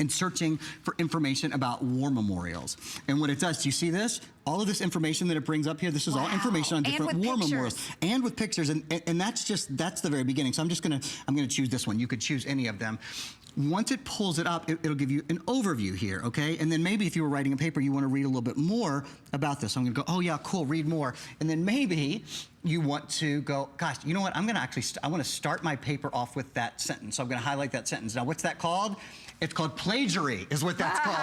and searching for information about war memorials. And what it does, do you see this? All of this information that it brings up here, this is all information on different war memorials. And with pictures, and that's the very beginning. So I'm gonna choose this one. You could choose any of them. Once it pulls it up, it'll give you an overview here, okay? And then maybe if you were writing a paper, you wanna read a little bit more about this. So I'm gonna go, oh yeah, cool, read more. And then maybe you want to go, gosh, you know what? I wanna start my paper off with that sentence. So I'm gonna highlight that sentence. Now what's that called? It's called plagiary, is what that's called,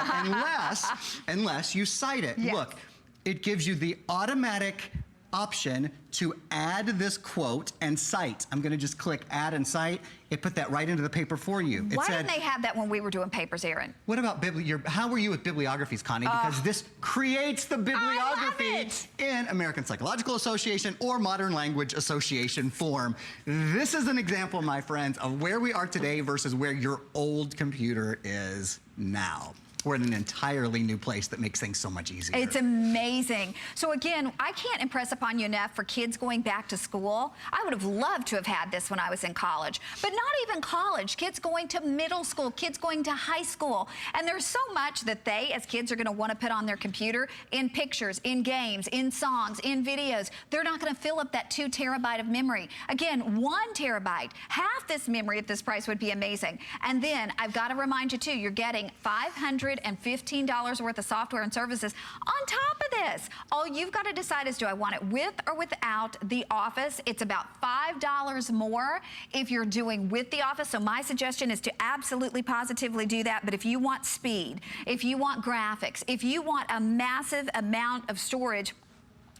unless you cite it. Yes. Look, it gives you the automatic option to add this quote and cite. I'm gonna just click add and cite. It put that right into the paper for you. Why didn't they have that when we were doing papers, Aaron? What about how were you with bibliographies, Connie? Because this creates the bibliography in American Psychological Association or Modern Language Association form. This is an example, my friends, of where we are today versus where your old computer is now. We're in an entirely new place that makes things so much easier. It's amazing. So again, I can't impress upon you enough for kids going back to school. I would have loved to have had this when I was in college, but not even college. Kids going to middle school, kids going to high school. And there's so much that they, as kids, are gonna wanna put on their computer in pictures, in games, in songs, in videos. They're not gonna fill up that 2 terabyte of memory. Again, 1 terabyte, half this memory at this price would be amazing. And then I've gotta remind you too, you're getting $515 worth of software and services on top of this. All you've got to decide is, do I want it with or without the Office? It's about $5 more if you're doing with the Office. So my suggestion is to absolutely positively do that. But if you want speed, if you want graphics, if you want a massive amount of storage,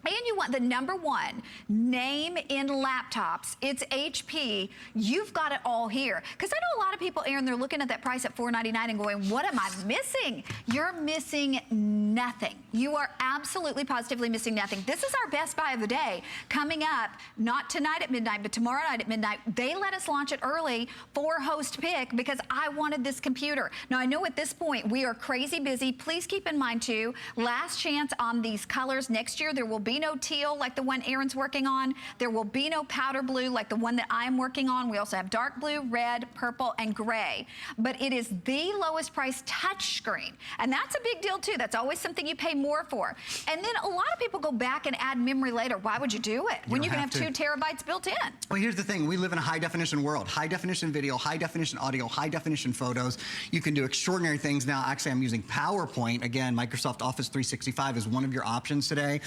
and you want the #1 name in laptops, it's HP, you've got it all here. Because I know a lot of people, Aaron, they're looking at that price at $499 and going, what am I missing? You're missing nothing. You are absolutely positively missing nothing. This is our best buy of the day. Coming up, not tonight at midnight, but tomorrow night at midnight, they let us launch it early for Host Pick because I wanted this computer. Now I know at this point we are crazy busy. Please keep in mind too, last chance on these colors. Next year there will be no teal like the one Aaron's working on. There will be no powder blue like the one that I'm working on. We also have dark blue, red, purple, and gray. But it is the lowest price touchscreen. And that's a big deal too. That's always something you pay more for. And then a lot of people go back and add memory later. Why would you do it when you can have 2 terabytes built in? Well, here's the thing. We live in a high definition world. High definition video, high definition audio, high definition photos. You can do extraordinary things now. Actually, I'm using PowerPoint. Again, Microsoft Office 365 is one of your options today.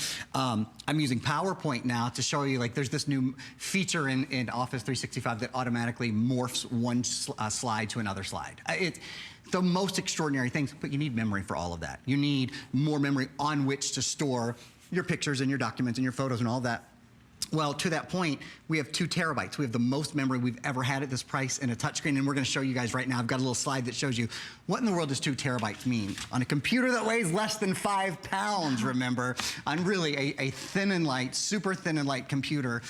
I'm using PowerPoint now to show you, like, there's this new feature in Office 365 that automatically morphs one slide to another slide. It's the most extraordinary things, but you need memory for all of that. You need more memory on which to store your pictures and your documents and your photos and all that. Well, to that point, we have 2 terabytes. We have the most memory we've ever had at this price in a touchscreen, and we're gonna show you guys right now. I've got a little slide that shows you what in the world does 2 terabytes mean? On a computer that weighs less than 5 pounds, remember, on really a thin and light, super thin and light computer.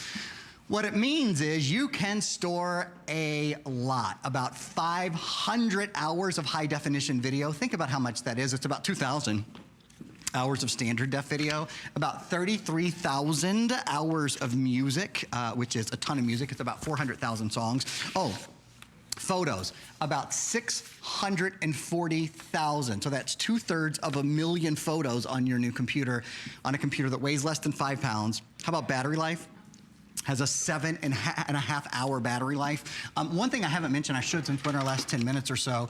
What it means is you can store a lot, about 500 hours of high definition video. Think about how much that is. It's about 2,000. Hours of standard def video, about 33,000 hours of music, which is a ton of music. It's about 400,000 songs. Oh, photos, about 640,000. So that's 2/3 of a million photos on your new computer, on a computer that weighs less than 5 pounds. How about battery life? Has a 7.5 hour battery life. One thing I haven't mentioned, I should since we're in our last 10 minutes or so,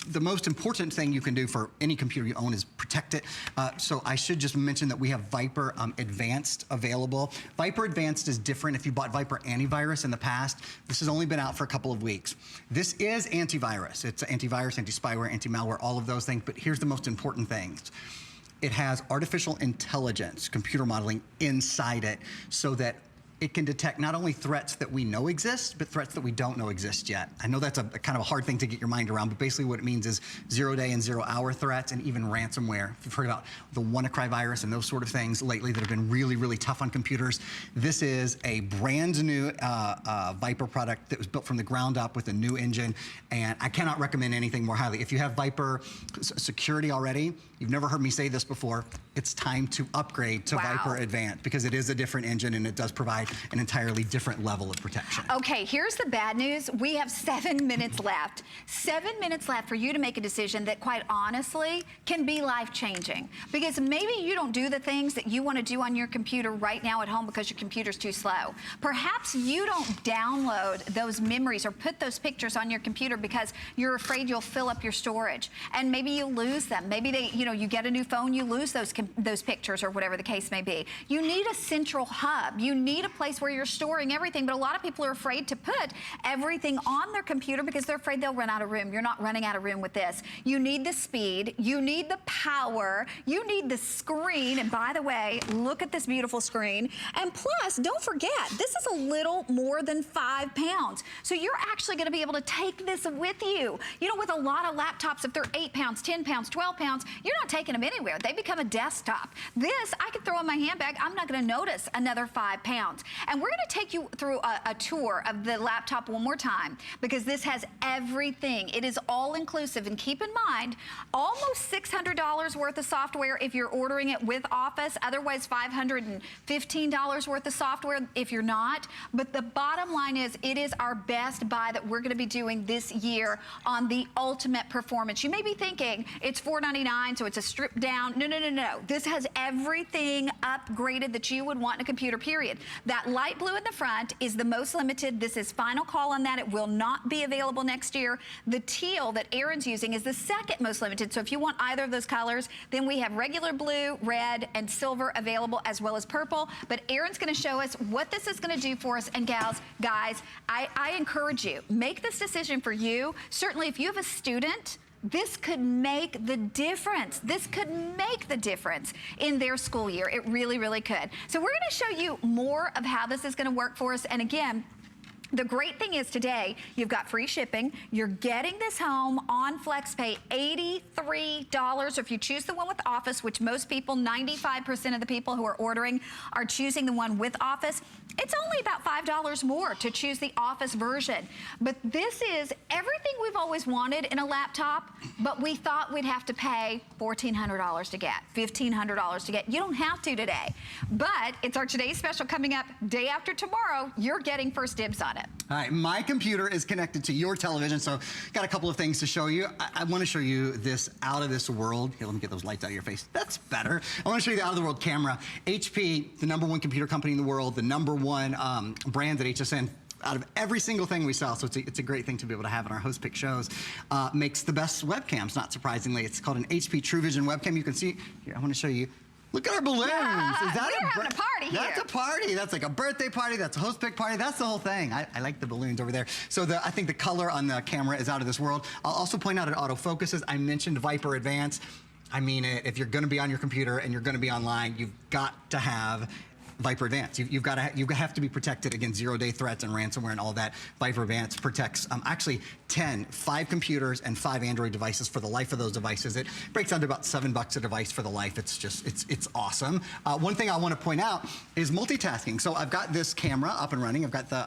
the most important thing you can do for any computer you own is protect it. So I should just mention that we have Viper Advanced available. Viper Advanced is different. If you bought Viper Antivirus in the past, this has only been out for a couple of weeks. This is antivirus. It's antivirus, anti-spyware, anti-malware, all of those things. But here's the most important things. It has artificial intelligence, computer modeling inside it, so that it can detect not only threats that we know exist, but threats that we don't know exist yet. I know that's a kind of a hard thing to get your mind around, but basically what it means is 0-day and 0-hour threats and even ransomware. If you've heard about the WannaCry virus and those sort of things lately that have been really, really tough on computers, this is a brand new Viper product that was built from the ground up with a new engine, and I cannot recommend anything more highly. If you have Viper security already, you've never heard me say this before, it's time to upgrade to Viper Advanced because it is a different engine and it does provide an entirely different level of protection. Okay, here's the bad news. We have 7 minutes left. 7 minutes left for you to make a decision that, quite honestly, can be life-changing. Because maybe you don't do the things that you want to do on your computer right now at home because your computer's too slow. Perhaps you don't download those memories or put those pictures on your computer because you're afraid you'll fill up your storage. And maybe you lose them. Maybe you get a new phone, you lose those pictures or whatever the case may be. You need a central hub. You need a place where you're storing everything, but a lot of people are afraid to put everything on their computer because they're afraid they'll run out of room. You're not running out of room with this. You need the speed, you need the power, you need the screen, and by the way, look at this beautiful screen. And plus, don't forget, this is a little more than 5 pounds. So you're actually gonna be able to take this with you. You know, with a lot of laptops, if they're 8 pounds, 10 pounds, 12 pounds, you're not taking them anywhere. They become a desktop. This, I could throw in my handbag. I'm not gonna notice another 5 pounds. And we're gonna take you through a tour of the laptop one more time because this has everything. It is all inclusive. And keep in mind, almost $600 worth of software if you're ordering it with Office. Otherwise, $515 worth of software if you're not. But the bottom line is, it is our best buy that we're gonna be doing this year on the ultimate performance. You may be thinking it's $499, so it's a stripped down. No, no, no, no. This has everything upgraded that you would want in a computer, period. That light blue in the front is the most limited. This is final call on that. It will not be available next year. The teal that Aaron's using is the second most limited. So if you want either of those colors, then we have regular blue, red, and silver available, as well as purple. But Aaron's gonna show us what this is gonna do for us. And guys, I encourage you, make this decision for you. Certainly if you have a student, this could make the difference. This could make the difference in their school year. It really, really could. So we're gonna show you more of how this is gonna work for us. And again, the great thing is today, you've got free shipping. You're getting this home on FlexPay, $83. If you choose the one with Office, which most people, 95% of the people who are ordering are choosing the one with Office, it's only about $5 more to choose the Office version. But this is everything we've always wanted in a laptop, but we thought we'd have to pay $1,400 to get, $1,500 to get. You don't have to today. But it's our today's special coming up day after tomorrow. You're getting first dibs on it. All right, my computer is connected to your television, so got a couple of things to show you. I want to show you this out of this world. Here, let me get those lights out of your face. That's better. I want to show you the out of the world camera. HP, the #1 computer company in the world, the #1 brand at HSN. Out of every single thing we sell, so it's a great thing to be able to have in our host pick shows. Makes the best webcams, not surprisingly. It's called an HP TrueVision webcam. You can see, here, I want to show you. Look at our balloons. Is that we're having a party here. That's a party. That's like a birthday party. That's a host pick party. That's the whole thing. I like the balloons over there. So I think the color on the camera is out of this world. I'll also point out it autofocuses. I mentioned Viper Advanced. I mean it. If you're going to be on your computer and you're going to be online, you've got to have Viper Advanced. You have to be protected against zero-day threats and ransomware and all that. Viper Advanced protects actually 5 computers and 5 Android devices for the life of those devices. It breaks down to about $7 a device for the life. It's just, it's awesome. One thing I want to point out is multitasking. So I've got this camera up and running. I've got the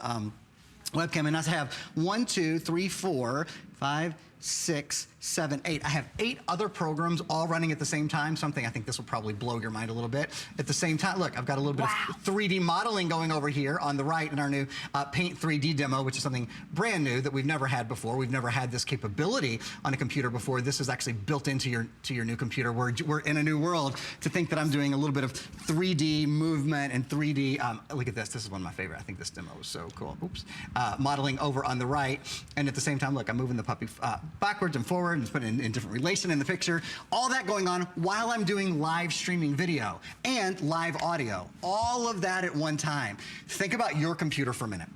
webcam, and I have 1, 2, 3, 4, 5, 6, 7, 8. I have 8 other programs all running at the same time. Something I think this will probably blow your mind a little bit. At the same time, look, I've got a little bit of 3D modeling going over here on the right in our new Paint 3D demo, which is something brand new that we've never had before. We've never had this capability on a computer before. This is actually built into your new computer. We're in a new world. To think that I'm doing a little bit of 3D movement and 3D, look at this. This is one of my favorite. I think this demo is so cool. Oops. Modeling over on the right. And at the same time, look, I'm moving the puppy backwards and forward and just put it in different relation in the picture. All that going on while I'm doing live streaming video and live audio. All of that at one time. Think about your computer for a minute.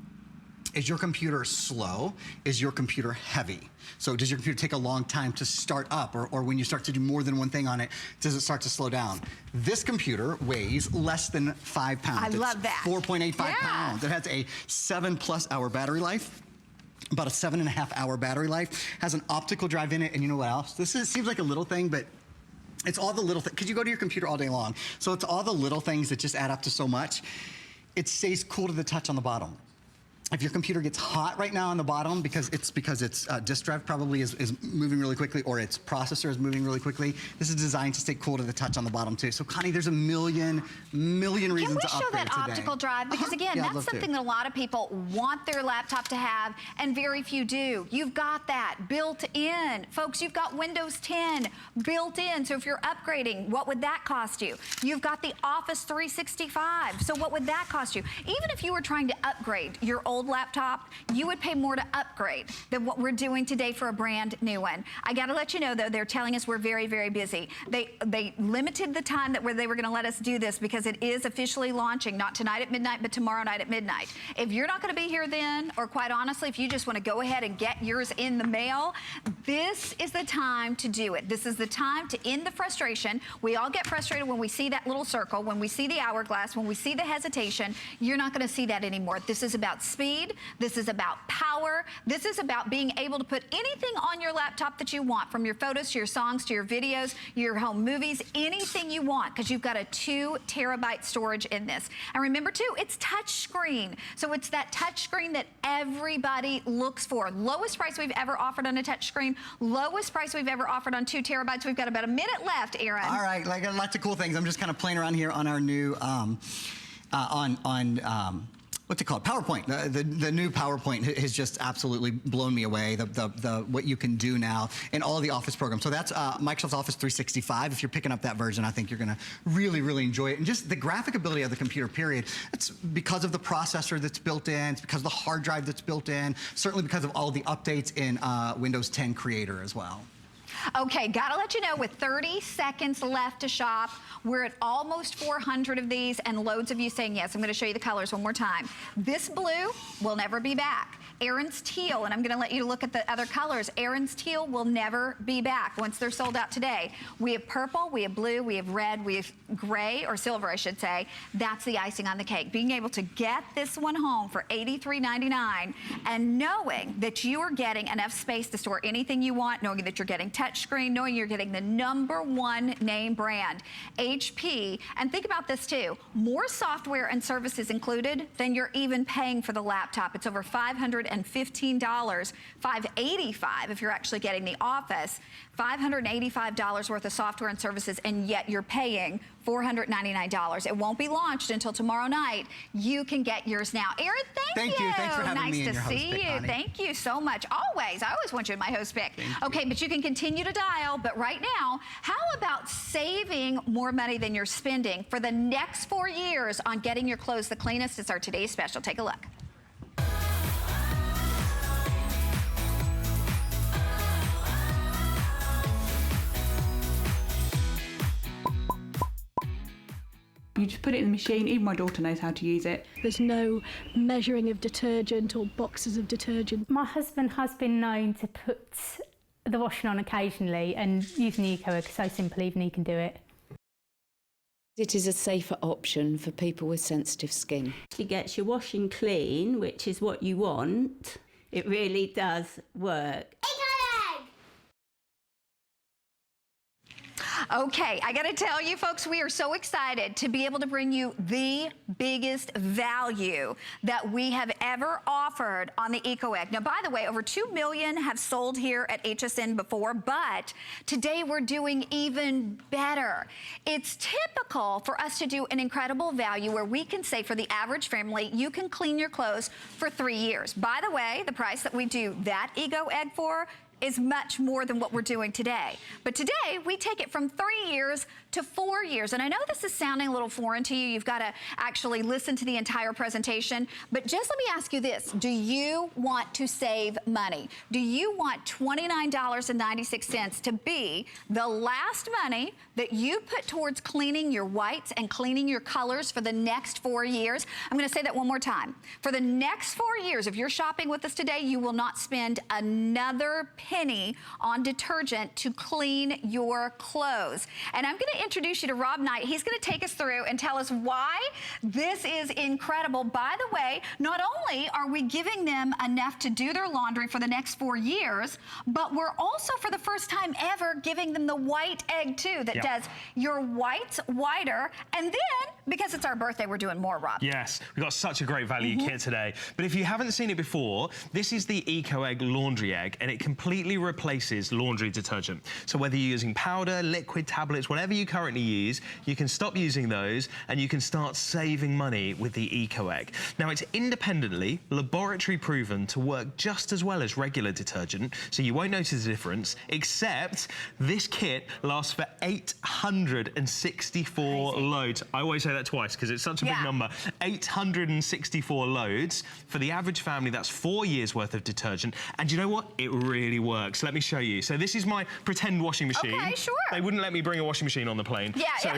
Is your computer slow? Is your computer heavy? So does your computer take a long time to start up, or when you start to do more than one thing on it, does it start to slow down? This computer weighs less than 5 pounds. I love that. 4.85 pounds. It has a 7+ hour battery life. About a 7.5 hour battery life, has an optical drive in it, and you know what else? Seems like a little thing, but it's all the little things, because you go to your computer all day long, so it's all the little things that just add up to so much. It stays cool to the touch on the bottom. If your computer gets hot right now on the bottom because its disk drive probably is moving really quickly, or its processor is moving really quickly, this is designed to stay cool to the touch on the bottom too. So Connie, there's a million reasons to upgrade today. Can we show that optical drive? Because again, yeah, that's something that a lot of people want their laptop to have, and very few do. You've got that built in. Folks, you've got Windows 10 built in. So if you're upgrading, what would that cost you? You've got the Office 365. So what would that cost you? Even if you were trying to upgrade your old laptop, you would pay more to upgrade than what we're doing today for a brand new one. I gotta let you know though, they're telling us we're very, very busy. They limited the time that they were gonna let us do this because it is officially launching, not tonight at midnight, but tomorrow night at midnight. If you're not gonna be here then, or quite honestly, if you just wanna go ahead and get yours in the mail, this is the time to do it. This is the time to end the frustration. We all get frustrated when we see that little circle, when we see the hourglass, when we see the hesitation. You're not gonna see that anymore. This is about speed. This is about power. This is about being able to put anything on your laptop that you want, from your photos to your songs to your videos, your home movies, anything you want, because you've got a 2 terabyte storage in this. And remember too, it's touch screen. So it's that touch screen that everybody looks for. Lowest price we've ever offered on a touch screen. Lowest price we've ever offered on 2 terabytes. We've got about a minute left, Aaron. All right, like lots of cool things. I'm just kind of playing around here on our new, what's it called? PowerPoint. The new PowerPoint has just absolutely blown me away. What you can do now in all the Office programs. So that's Microsoft Office 365. If you're picking up that version, I think you're going to really, really enjoy it. And just the graphic ability of the computer, period. It's because of the processor that's built in. It's because of the hard drive that's built in. Certainly because of all the updates in Windows 10 Creator as well. Okay, gotta let you know, with 30 seconds left to shop, we're at almost 400 of these and loads of you saying yes. I'm gonna show you the colors one more time. This blue will never be back. Aaron's teal, and I'm gonna let you look at the other colors. Aaron's teal will never be back once they're sold out today. We have purple, we have blue, we have red, we have gray, or silver, I should say. That's the icing on the cake. Being able to get this one home for $83.99 and knowing that you are getting enough space to store anything you want, knowing that you're getting touchscreen, knowing you're getting the #1 name brand, HP. And think about this too, more software and services included than you're even paying for the laptop. It's over $515, $585 if you're actually getting the Office, $585 worth of software and services, and yet you're paying $499. It won't be launched until tomorrow night. You can get yours now. Aaron, thank you. Thanks for having me in your host pick, Nice to see you. Connie. Thank you so much. Always. I always want you in my host pick. Okay, but you can continue to dial. But right now, how about saving more money than you're spending for the next 4 years on getting your clothes the cleanest? It's our today's special. Take a look. You just put it in the machine. Even my daughter knows how to use it. There's no measuring of detergent or boxes of detergent. My husband has been known to put the washing on occasionally, and using the Ecoegg is so simple, even he can do it. It is a safer option for people with sensitive skin. It gets your washing clean, which is what you want. It really does work. Okay, I gotta tell you folks, we are so excited to be able to bring you the biggest value that we have ever offered on the Ecoegg. Now, by the way, over 2 million have sold here at HSN before, but today we're doing even better. It's typical for us to do an incredible value where we can say for the average family, you can clean your clothes for 3 years. By the way, the price that we do that Ecoegg for is much more than what we're doing today. But today, we take it from 3 years to 4 years. And I know this is sounding a little foreign to you. You've got to actually listen to the entire presentation. But just let me ask you this. Do you want to save money? Do you want $29.96 to be the last money that you put towards cleaning your whites and cleaning your colors for the next 4 years? I'm going to say that one more time. For the next 4 years, if you're shopping with us today, you will not spend another penny on detergent to clean your clothes. And I'm going to introduce you to Rob Knight. He's going to take us through and tell us why this is incredible. By the way, not only are we giving them enough to do their laundry for the next 4 years, but we're also, for the first time ever, giving them the white egg too that does your whites whiter. And then Because it's our birthday, we're doing more, Rob. Yes, we've got such a great value kit today. But if you haven't seen it before, this is the Ecoegg laundry egg, and it completely replaces laundry detergent. So whether you're using powder, liquid, tablets, whatever you currently use, you can stop using those and you can start saving money with the Ecoegg. Now, it's independently laboratory proven to work just as well as regular detergent, so you won't notice the difference, except this kit lasts for 864 loads. I always say that twice because it's such a big number. 864 loads. For the average family, that's 4 years worth of detergent. And you know what? It really works. Let me show you. So this is my pretend washing machine. Okay, sure. They wouldn't let me bring a washing machine on the plane. So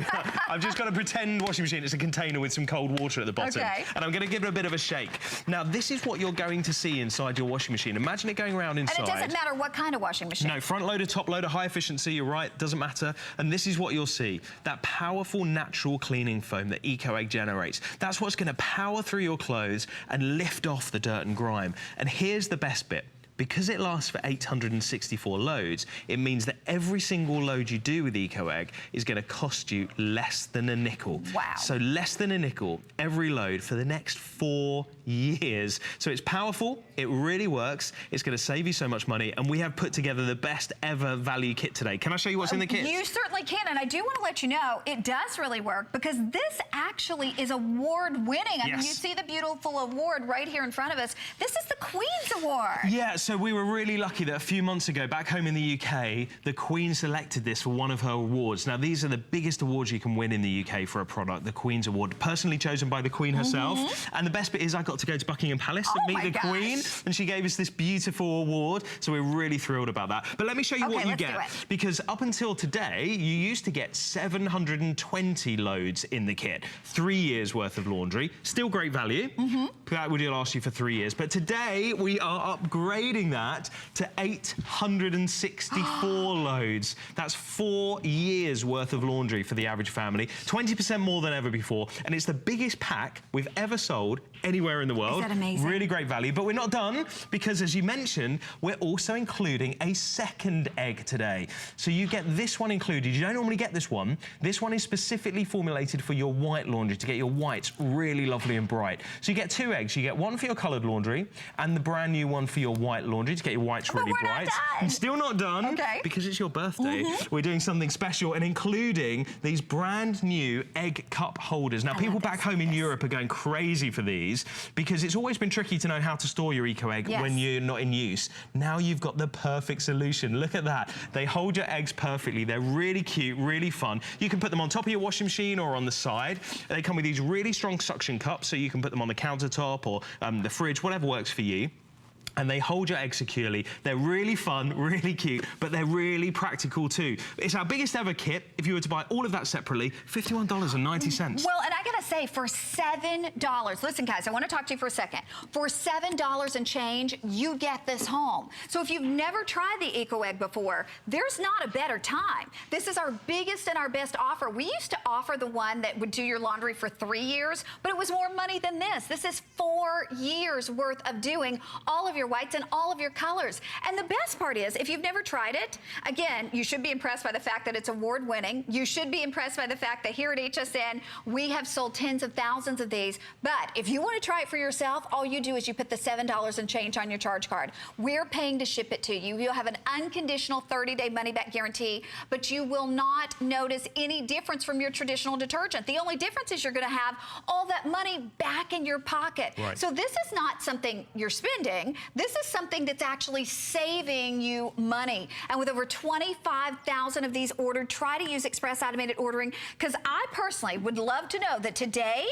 I've just got a pretend washing machine. It's a container with some cold water at the bottom. And I'm going to give it a bit of a shake. Now, this is what you're going to see inside your washing machine. Imagine it going around inside. And it doesn't matter what kind of washing machine. No, front loader, top loader, high efficiency, you're right, doesn't matter. And this is what you'll see. That powerful natural cleaning foam that Ecoegg generates. That's what's going to power through your clothes and lift off the dirt and grime. And here's the best bit. Because it lasts for 864 loads, it means that every single load you do with Ecoegg is going to cost you less than a nickel. Wow. So less than a nickel every load for the next 4 years. So it's powerful, it really works, it's going to save you so much money, and we have put together the best ever value kit today. Can I show you what's in the kit? You certainly can, and I do want to let you know it does really work because this actually is award-winning. I mean, you see the beautiful award right here in front of us. This is the Queen's Award. Yeah, so we were really lucky that a few months ago, back home in the UK, the Queen selected this for one of her awards. Now, these are the biggest awards you can win in the UK for a product, the Queen's Award, personally chosen by the Queen herself. And the best bit is I got to go to Buckingham Palace and meet the Queen, and she gave us this beautiful award, so we're really thrilled about that. But let me show you what you get, because up until today, you used to get 720 loads in the kit, 3 years worth of laundry, still great value. That would last you for 3 years, but today we are upgrading that to 864 loads. That's 4 years worth of laundry for the average family, 20% more than ever before, and it's the biggest pack we've ever sold anywhere in the world. Is that amazing? Really great value, but we're not done because, as you mentioned, we're also including a second egg today. So you get this one included. You don't normally get this one. This one is specifically formulated for your white laundry to get your whites really lovely and bright. So you get 2 eggs. You get one for your coloured laundry and the brand new one for your white laundry to get your whites really bright. And still not done because it's your birthday. We're doing something special and including these brand new egg cup holders. Now, people back home in Europe are going crazy for these because it's always been tricky to know how to store your Ecoegg when you're not in use. Now you've got the perfect solution. Look at that. They hold your eggs perfectly. They're really cute, really fun. You can put them on top of your washing machine or on the side. They come with these really strong suction cups, so you can put them on the countertop or the fridge, whatever works for you. And they hold your eggs securely. They're really fun, really cute, but they're really practical too. It's our biggest ever kit. If you were to buy all of that separately, $51.90. Well, and I gotta say, for $7, listen guys, I wanna talk to you for a second. For $7 and change, you get this home. So if you've never tried the Ecoegg before, there's not a better time. This is our biggest and our best offer. We used to offer the one that would do your laundry for 3 years, but it was more money than this. This is 4 years worth of doing all of your whites and all of your colors. And the best part is, if you've never tried it, again, you should be impressed by the fact that it's award-winning. You should be impressed by the fact that here at HSN, we have sold tens of thousands of these. But if you want to try it for yourself, all you do is you put the $7 and change on your charge card. We're paying to ship it to you. You'll have an unconditional 30-day money-back guarantee, but you will not notice any difference from your traditional detergent. The only difference is you're going to have all that money back in your pocket. So this is not something you're spending. This is something that's actually saving you money. And with over 25,000 of these ordered, try to use Express Automated Ordering, because I personally would love to know that today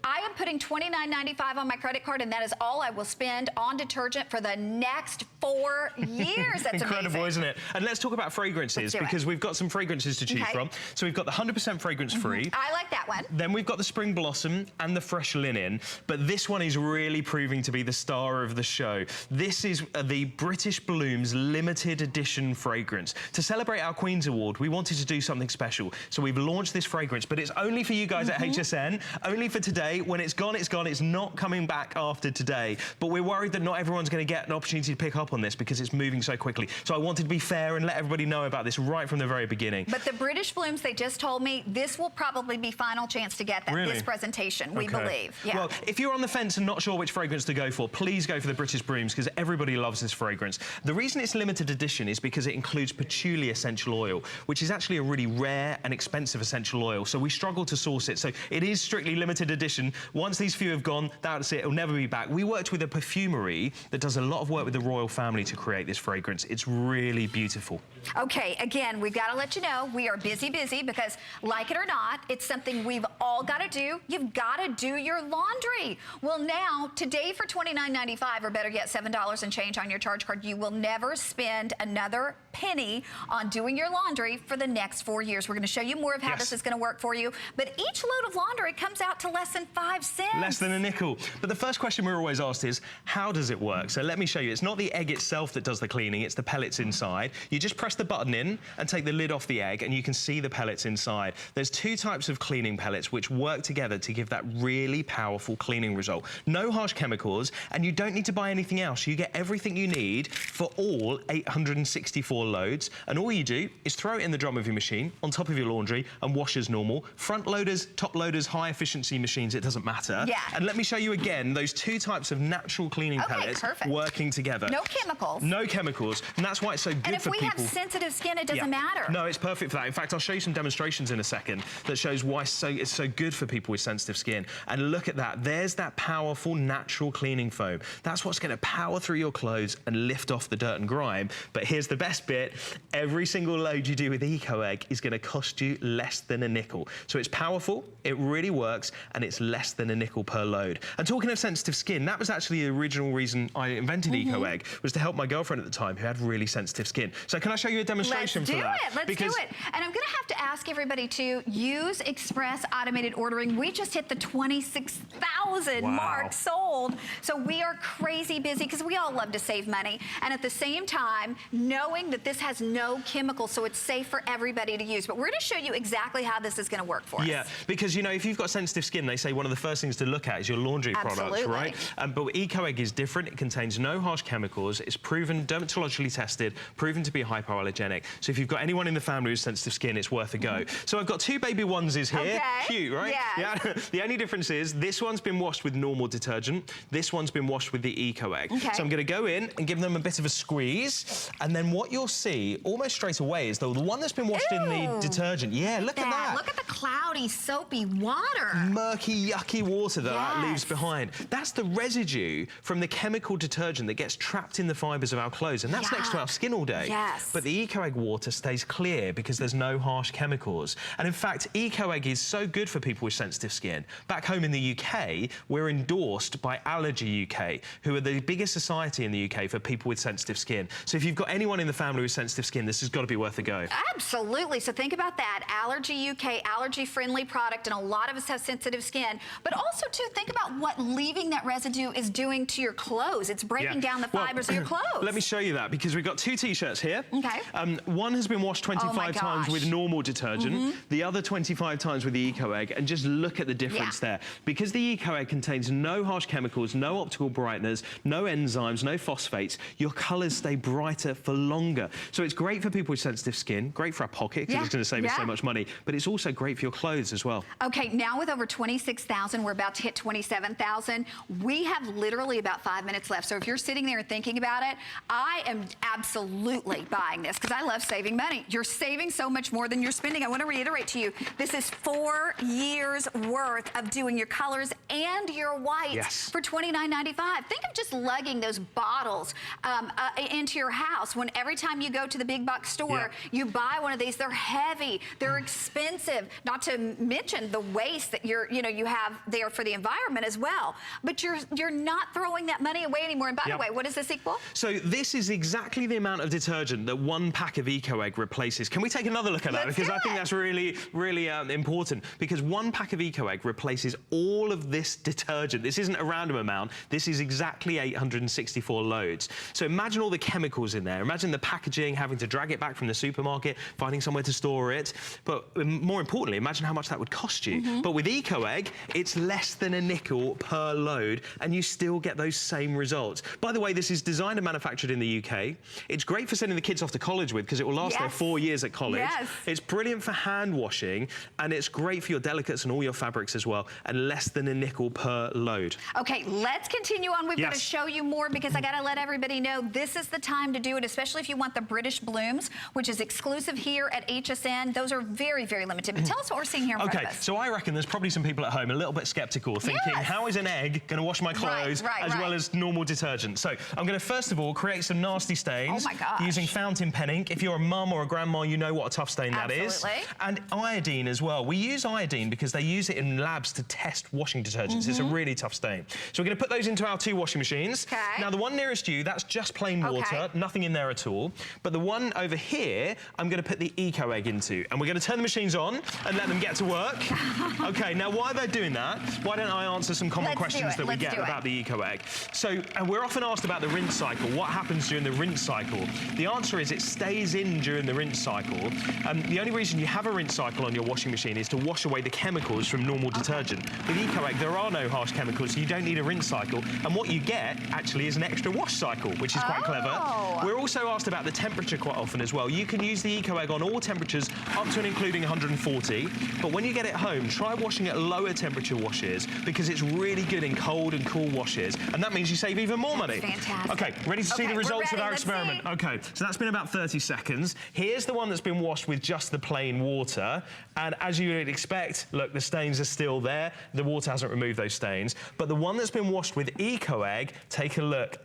I am putting $29.95 on my credit card, and that is all I will spend on detergent for the next 4 years. That's incredible, isn't it? And let's talk about fragrances, because we've got some fragrances to choose from. So we've got the 100% fragrance-free. I like that one. Then we've got the Spring Blossom and the Fresh Linen, but this one is really proving to be the star of the show. This is the British Blooms limited edition fragrance. To celebrate our Queen's Award, we wanted to do something special. So we've launched this fragrance, but it's only for you guys at HSN, only for today. When it's gone, it's gone. It's not coming back after today. But we're worried that not everyone's going to get an opportunity to pick up up on this because it's moving so quickly. So I wanted to be fair and let everybody know about this right from the very beginning. But the British Blooms, they just told me this will probably be final chance to get that, this presentation, we believe. Yeah. Well, if you're on the fence and not sure which fragrance to go for, please go for the British Blooms because everybody loves this fragrance. The reason it's limited edition is because it includes patchouli essential oil, which is actually a really rare and expensive essential oil, so we struggle to source it. So it is strictly limited edition. Once these few have gone, that's it. It'll never be back. We worked with a perfumery that does a lot of work with the royal family to create this fragrance. It's really beautiful. Okay, again, we've got to let you know we are busy because, like it or not, it's something we've all got to do. You've got to do your laundry. Well, now, today for $29.95, or better yet, $7 and change on your charge card, you will never spend another penny on doing your laundry for the next 4 years. We're going to show you more of how this is going to work for you. But each load of laundry comes out to less than 5 cents. Less than a nickel. But the first question we're always asked is, how does it work? So let me show you. It's not the egg itself that does the cleaning, it's the pellets inside. You just press the button in and take the lid off the egg and you can see the pellets inside. There's 2 types of cleaning pellets which work together to give that really powerful cleaning result. No harsh chemicals, and you don't need to buy anything else. You get everything you need for all 864 loads, and all you do is throw it in the drum of your machine on top of your laundry and wash as normal. Front loaders, top loaders, high efficiency machines, it doesn't matter. Yeah. And let me show you again those 2 types of natural cleaning pellets working together. No chemicals. No chemicals, and that's why it's so good for people. And if we have sensitive skin, it doesn't matter. No, it's perfect for that. In fact, I'll show you some demonstrations in a second that shows why it's so good for people with sensitive skin. And look at that. There's that powerful natural cleaning foam. That's what's going to power through your clothes and lift off the dirt and grime. But here's the best bit. Every single load you do with Ecoegg is going to cost you less than a nickel. So it's powerful, it really works, and it's less than a nickel per load. And talking of sensitive skin, that was actually the original reason I invented Ecoegg, was to help my girlfriend at the time who had really sensitive skin. So can I show you a demonstration for that? Let's do it. And I'm going to have to ask everybody to use Express Automated Ordering. We just hit the 26,000 mark sold. So we are crazy busy because we all love to save money. And at the same time, knowing that this has no chemicals, so it's safe for everybody to use. But we're going to show you exactly how this is going to work for us. Yeah, because, you know, if you've got sensitive skin, they say one of the first things to look at is your laundry products, right? But Ecoegg is different. It contains no harsh chemicals. It's proven, dermatologically tested, proven to be hypoallergenic. So if you've got anyone in the family with sensitive skin, it's worth a go. So I've got 2 baby onesies here. Cute, right? Yeah. The only difference is this one's been washed with normal detergent. This one's been washed with the Ecoegg. So I'm going to go in and give them a bit of a squeeze. And then what you'll see almost straight away is the one that's been washed in the detergent. Yeah, look at that. Look at the cloudy, soapy water. Murky, yucky water that leaves behind. That's the residue from the chemical detergent that gets trapped in the fibres of our clothes, and that's next to our skin all day. But the Ecoegg water stays clear because there's no harsh chemicals. And in fact, Ecoegg is so good for people with sensitive skin. Back home in the UK, we're endorsed by Allergy UK, who are the biggest society in the UK for people with sensitive skin. So if you've got anyone in the family with sensitive skin, this has got to be worth a go. Absolutely. So think about that. Allergy UK, allergy-friendly product, and a lot of us have sensitive skin. But also, too, think about what leaving that residue is doing to your clothes. It's breaking down the fibers of your clothes. Let me show you that, because we've got 2 T-shirts here. One has been washed 25 times with normal detergent, the other 25 times with the Ecoegg, and just look at the difference there. Because the Ecoegg contains no harsh chemicals, no optical brighteners, no enzymes, no phosphates, your colours stay brighter for longer. So it's great for people with sensitive skin, great for our pocket, because it's going to save us so much money, but it's also great for your clothes as well. Okay, now with over 26,000, we're about to hit 27,000. We have literally about 5 minutes left. So if you're sitting there and thinking about it, I am absolutely buying this because I love saving money. You're saving so much more than you're spending. I want to reiterate to you, this is 4 years worth of doing your colors and your whites for $29.95. Think of just lugging those bottles into your house when every time you go to the big box store, you buy one of these. They're heavy, they're expensive, not to mention the waste that you have there for the environment as well. But you're not throwing that money away anymore. And by the way, what does this equal? So this is exactly the amount of detergent that 1 pack of Ecoegg replaces. Can we take another look at that? Because I think that's really, really important. Because 1 pack of Ecoegg replaces all of this detergent. This isn't a random amount. This is exactly 864 loads. So imagine all the chemicals in there. Imagine the packaging, having to drag it back from the supermarket, finding somewhere to store it. But more importantly, imagine how much that would cost you. But with Ecoegg, it's less than a nickel per load, and you still get those same results. By the way, this is designed designed and manufactured in the UK. It's great for sending the kids off to college with because it will last their 4 years at college. Yes. It's brilliant for hand washing, and it's great for your delicates and all your fabrics as well, and less than a nickel per load. Okay, let's continue on. We've got to show you more because I got to let everybody know this is the time to do it, especially if you want the British Blooms, which is exclusive here at HSN. Those are very, very limited. But tell us what we're seeing here in front of us. So I reckon there's probably some people at home a little bit skeptical, thinking, how is an egg going to wash my clothes as well as normal detergent? So I'm going to first of all create some nasty stains using fountain pen ink. If you're a mum or a grandma, you know what a tough stain that is. And iodine as well. We use iodine because they use it in labs to test washing detergents. It's a really tough stain. So we're going to put those into our 2 washing machines. Now the one nearest you, that's just plain water, nothing in there at all. But the one over here, I'm going to put the Ecoegg into, and we're going to turn the machines on and let them get to work. Okay, now while they're doing that, why don't I answer some common questions that we get about the Ecoegg? So we're often asked about the rinse cycle. What happens during the rinse cycle? The answer is it stays in during the rinse cycle. The only reason you have a rinse cycle on your washing machine is to wash away the chemicals from normal detergent. With Ecoegg, there are no harsh chemicals, so you don't need a rinse cycle. And what you get, actually, is an extra wash cycle, which is quite clever. We're also asked about the temperature quite often as well. You can use the Ecoegg on all temperatures up to and including 140. But when you get it home, try washing at lower temperature washes because it's really good in cold and cool washes. And that means you save even more money. Fantastic. Okay, ready to see the results of our experiment? Okay, so that's been about 30 seconds. Here's the one that's been washed with just the plain water. And as you would expect, look, the stains are still there. The water hasn't removed those stains. But the one that's been washed with Ecoegg, take a look.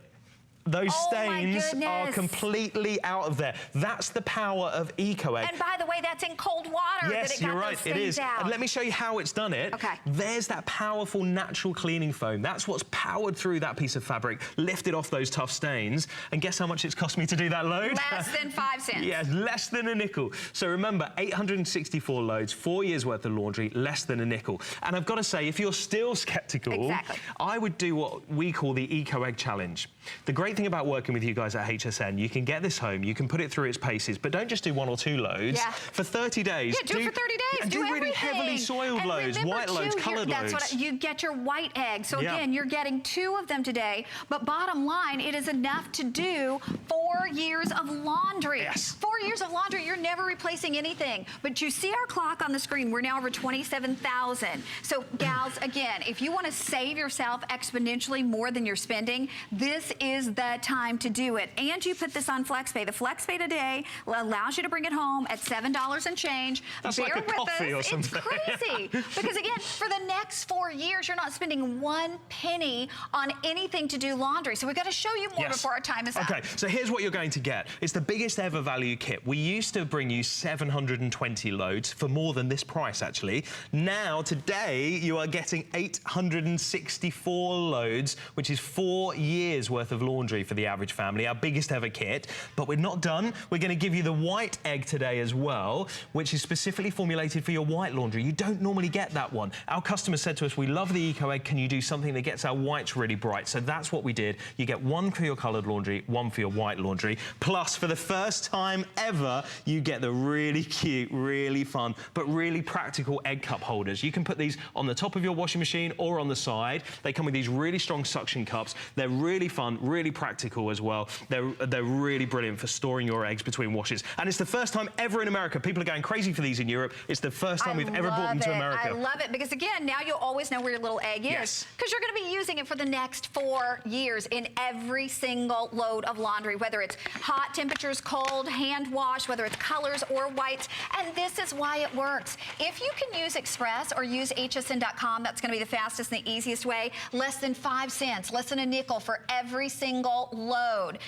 Those stains are completely out of there. That's the power of Ecoegg. And by the way, that's in cold water. Yes, you're right, it is. And let me show you how it's done it. Okay. There's that powerful natural cleaning foam. That's what's powered through that piece of fabric, lifted off those tough stains. And guess how much it's cost me to do that load? Less than 5 cents. Yeah, less than a nickel. So remember, 864 loads, 4 years worth of laundry, less than a nickel. And I've got to say, if you're still skeptical, I would do what we call the Ecoegg challenge. The great thing about working with you guys at HSN, you can get this home, you can put it through its paces, but don't just do 1 or 2 loads. For 30 days. Yeah, do it for 30 days. And do really heavily soiled loads, white loads, coloured loads. That's what you get your white egg. So again, you're getting 2 of them today, but bottom line, it is enough to do 4 years of laundry. 4 years of laundry, you're never replacing anything. But you see our clock on the screen, we're now over 27,000. So gals, again, if you want to save yourself exponentially more than you're spending, this is the time to do it. And you put this on FlexPay. The FlexPay today allows you to bring it home at $7 and change. That's like a coffee or something. It's crazy. Because again, for the next 4 years, you're not spending 1 penny on anything to do laundry. So we've got to show you more before our time is up. Okay, so here's what you're going to get. It's the biggest ever value kit. We used to bring you 720 loads for more than this price, actually. Now, today, you are getting 864 loads, which is 4 years worth of laundry for the average family, our biggest ever kit. But we're not done. We're going to give you the white egg today as well, which is specifically formulated for your white laundry. You don't normally get that one. Our customers said to us, we love the Ecoegg, can you do something that gets our whites really bright? So that's what we did. You get 1 for your coloured laundry, 1 for your white laundry. Plus, for the first time ever, you get the really cute, really fun, but really practical egg cup holders. You can put these on the top of your washing machine or on the side. They come with these really strong suction cups. They're really fun, really practical as well. They're really brilliant for storing your eggs between washes. And it's the first time ever in America. People are going crazy for these in Europe. It's the first time we've ever brought them to America. I love it because again, now you'll always know where your little egg is because you're going to be using it for the next 4 years in every single load of laundry, whether it's hot temperatures, cold, hand wash, whether it's colors or whites. And this is why it works. If you can use Express or use hsn.com, that's going to be the fastest and the easiest way. Less than 5 cents, less than a nickel for every single load.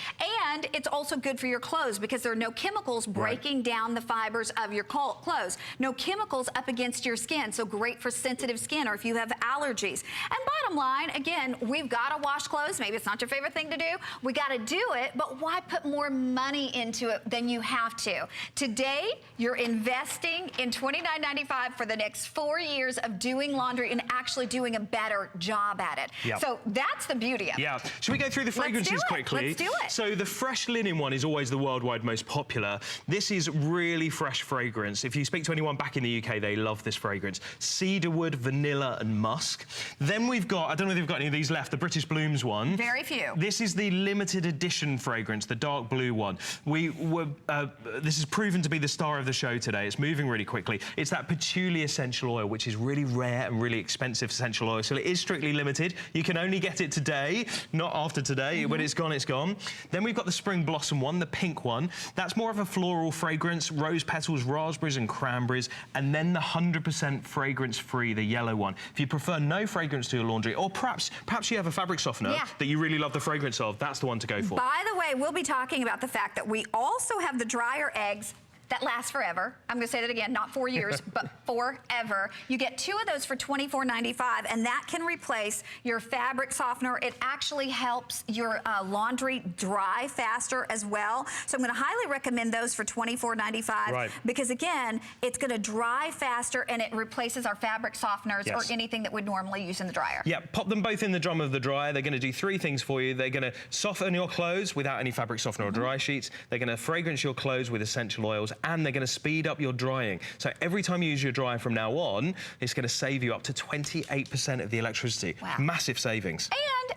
And it's also good for your clothes because there are no chemicals breaking down the fibers of your clothes. No chemicals up against your skin, so great for sensitive skin or if you have allergies. And bottom line, again, we've got to wash clothes. Maybe it's not your favorite thing to do. We got to do it, but why put more money into it than you have to? Today, you're investing in $29.95 for the next 4 years of doing laundry and actually doing a better job at it. So that's the beauty of it. Should we go through the fragrance swatches quickly. Let's do it. So the fresh linen one is always the worldwide most popular. This is really fresh fragrance. If you speak to anyone back in the UK, they love this fragrance. Cedarwood, vanilla and musk. Then we've got, I don't know if we've got any of these left, the British Blooms one. Very few. This is the limited edition fragrance, the dark blue one. This is proven to be the star of the show today. It's moving really quickly. It's that patchouli essential oil, which is really rare and really expensive essential oil. So it is strictly limited. You can only get it today, not after today. When it's gone, it's gone. Then we've got the Spring Blossom one, the pink one. That's more of a floral fragrance, rose petals, raspberries and cranberries. And then the 100% fragrance-free, the yellow one. If you prefer no fragrance to your laundry, or perhaps you have a fabric softener that you really love the fragrance of, that's the one to go for. By the way, we'll be talking about the fact that we also have the dryer eggs that last forever. I'm going to say that again, not 4 years, but forever. You get 2 of those for $24.95, and that can replace your fabric softener. It actually helps your laundry dry faster as well. So I'm going to highly recommend those for $24.95 because, again, it's going to dry faster and it replaces our fabric softeners or anything that we'd normally use in the dryer. Yeah, pop them both in the drum of the dryer. They're going to do 3 things for you. They're going to soften your clothes without any fabric softener or dry sheets. They're going to fragrance your clothes with essential oils, and they're going to speed up your drying. So every time you use your dryer from now on, it's going to save you up to 28% of the electricity. Wow. Massive savings. And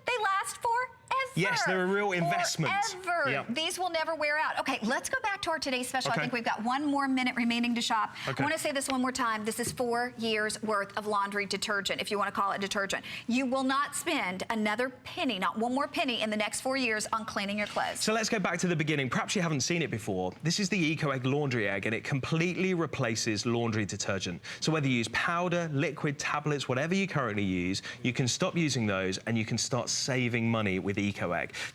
they last forever. Yes, they're a real investment. Forever. Yep. These will never wear out. Okay, let's go back to our today's special. Okay. I think we've got 1 more minute remaining to shop. Okay. I want to say this one more time. This is 4 years worth of laundry detergent, if you want to call it detergent. You will not spend another penny, not 1 more penny in the next 4 years on cleaning your clothes. So let's go back to the beginning. Perhaps you haven't seen it before. This is the Ecoegg laundry egg, and it completely replaces laundry detergent. So whether you use powder, liquid, tablets, whatever you currently use, you can stop using those and you can start saving money with Ecoegg.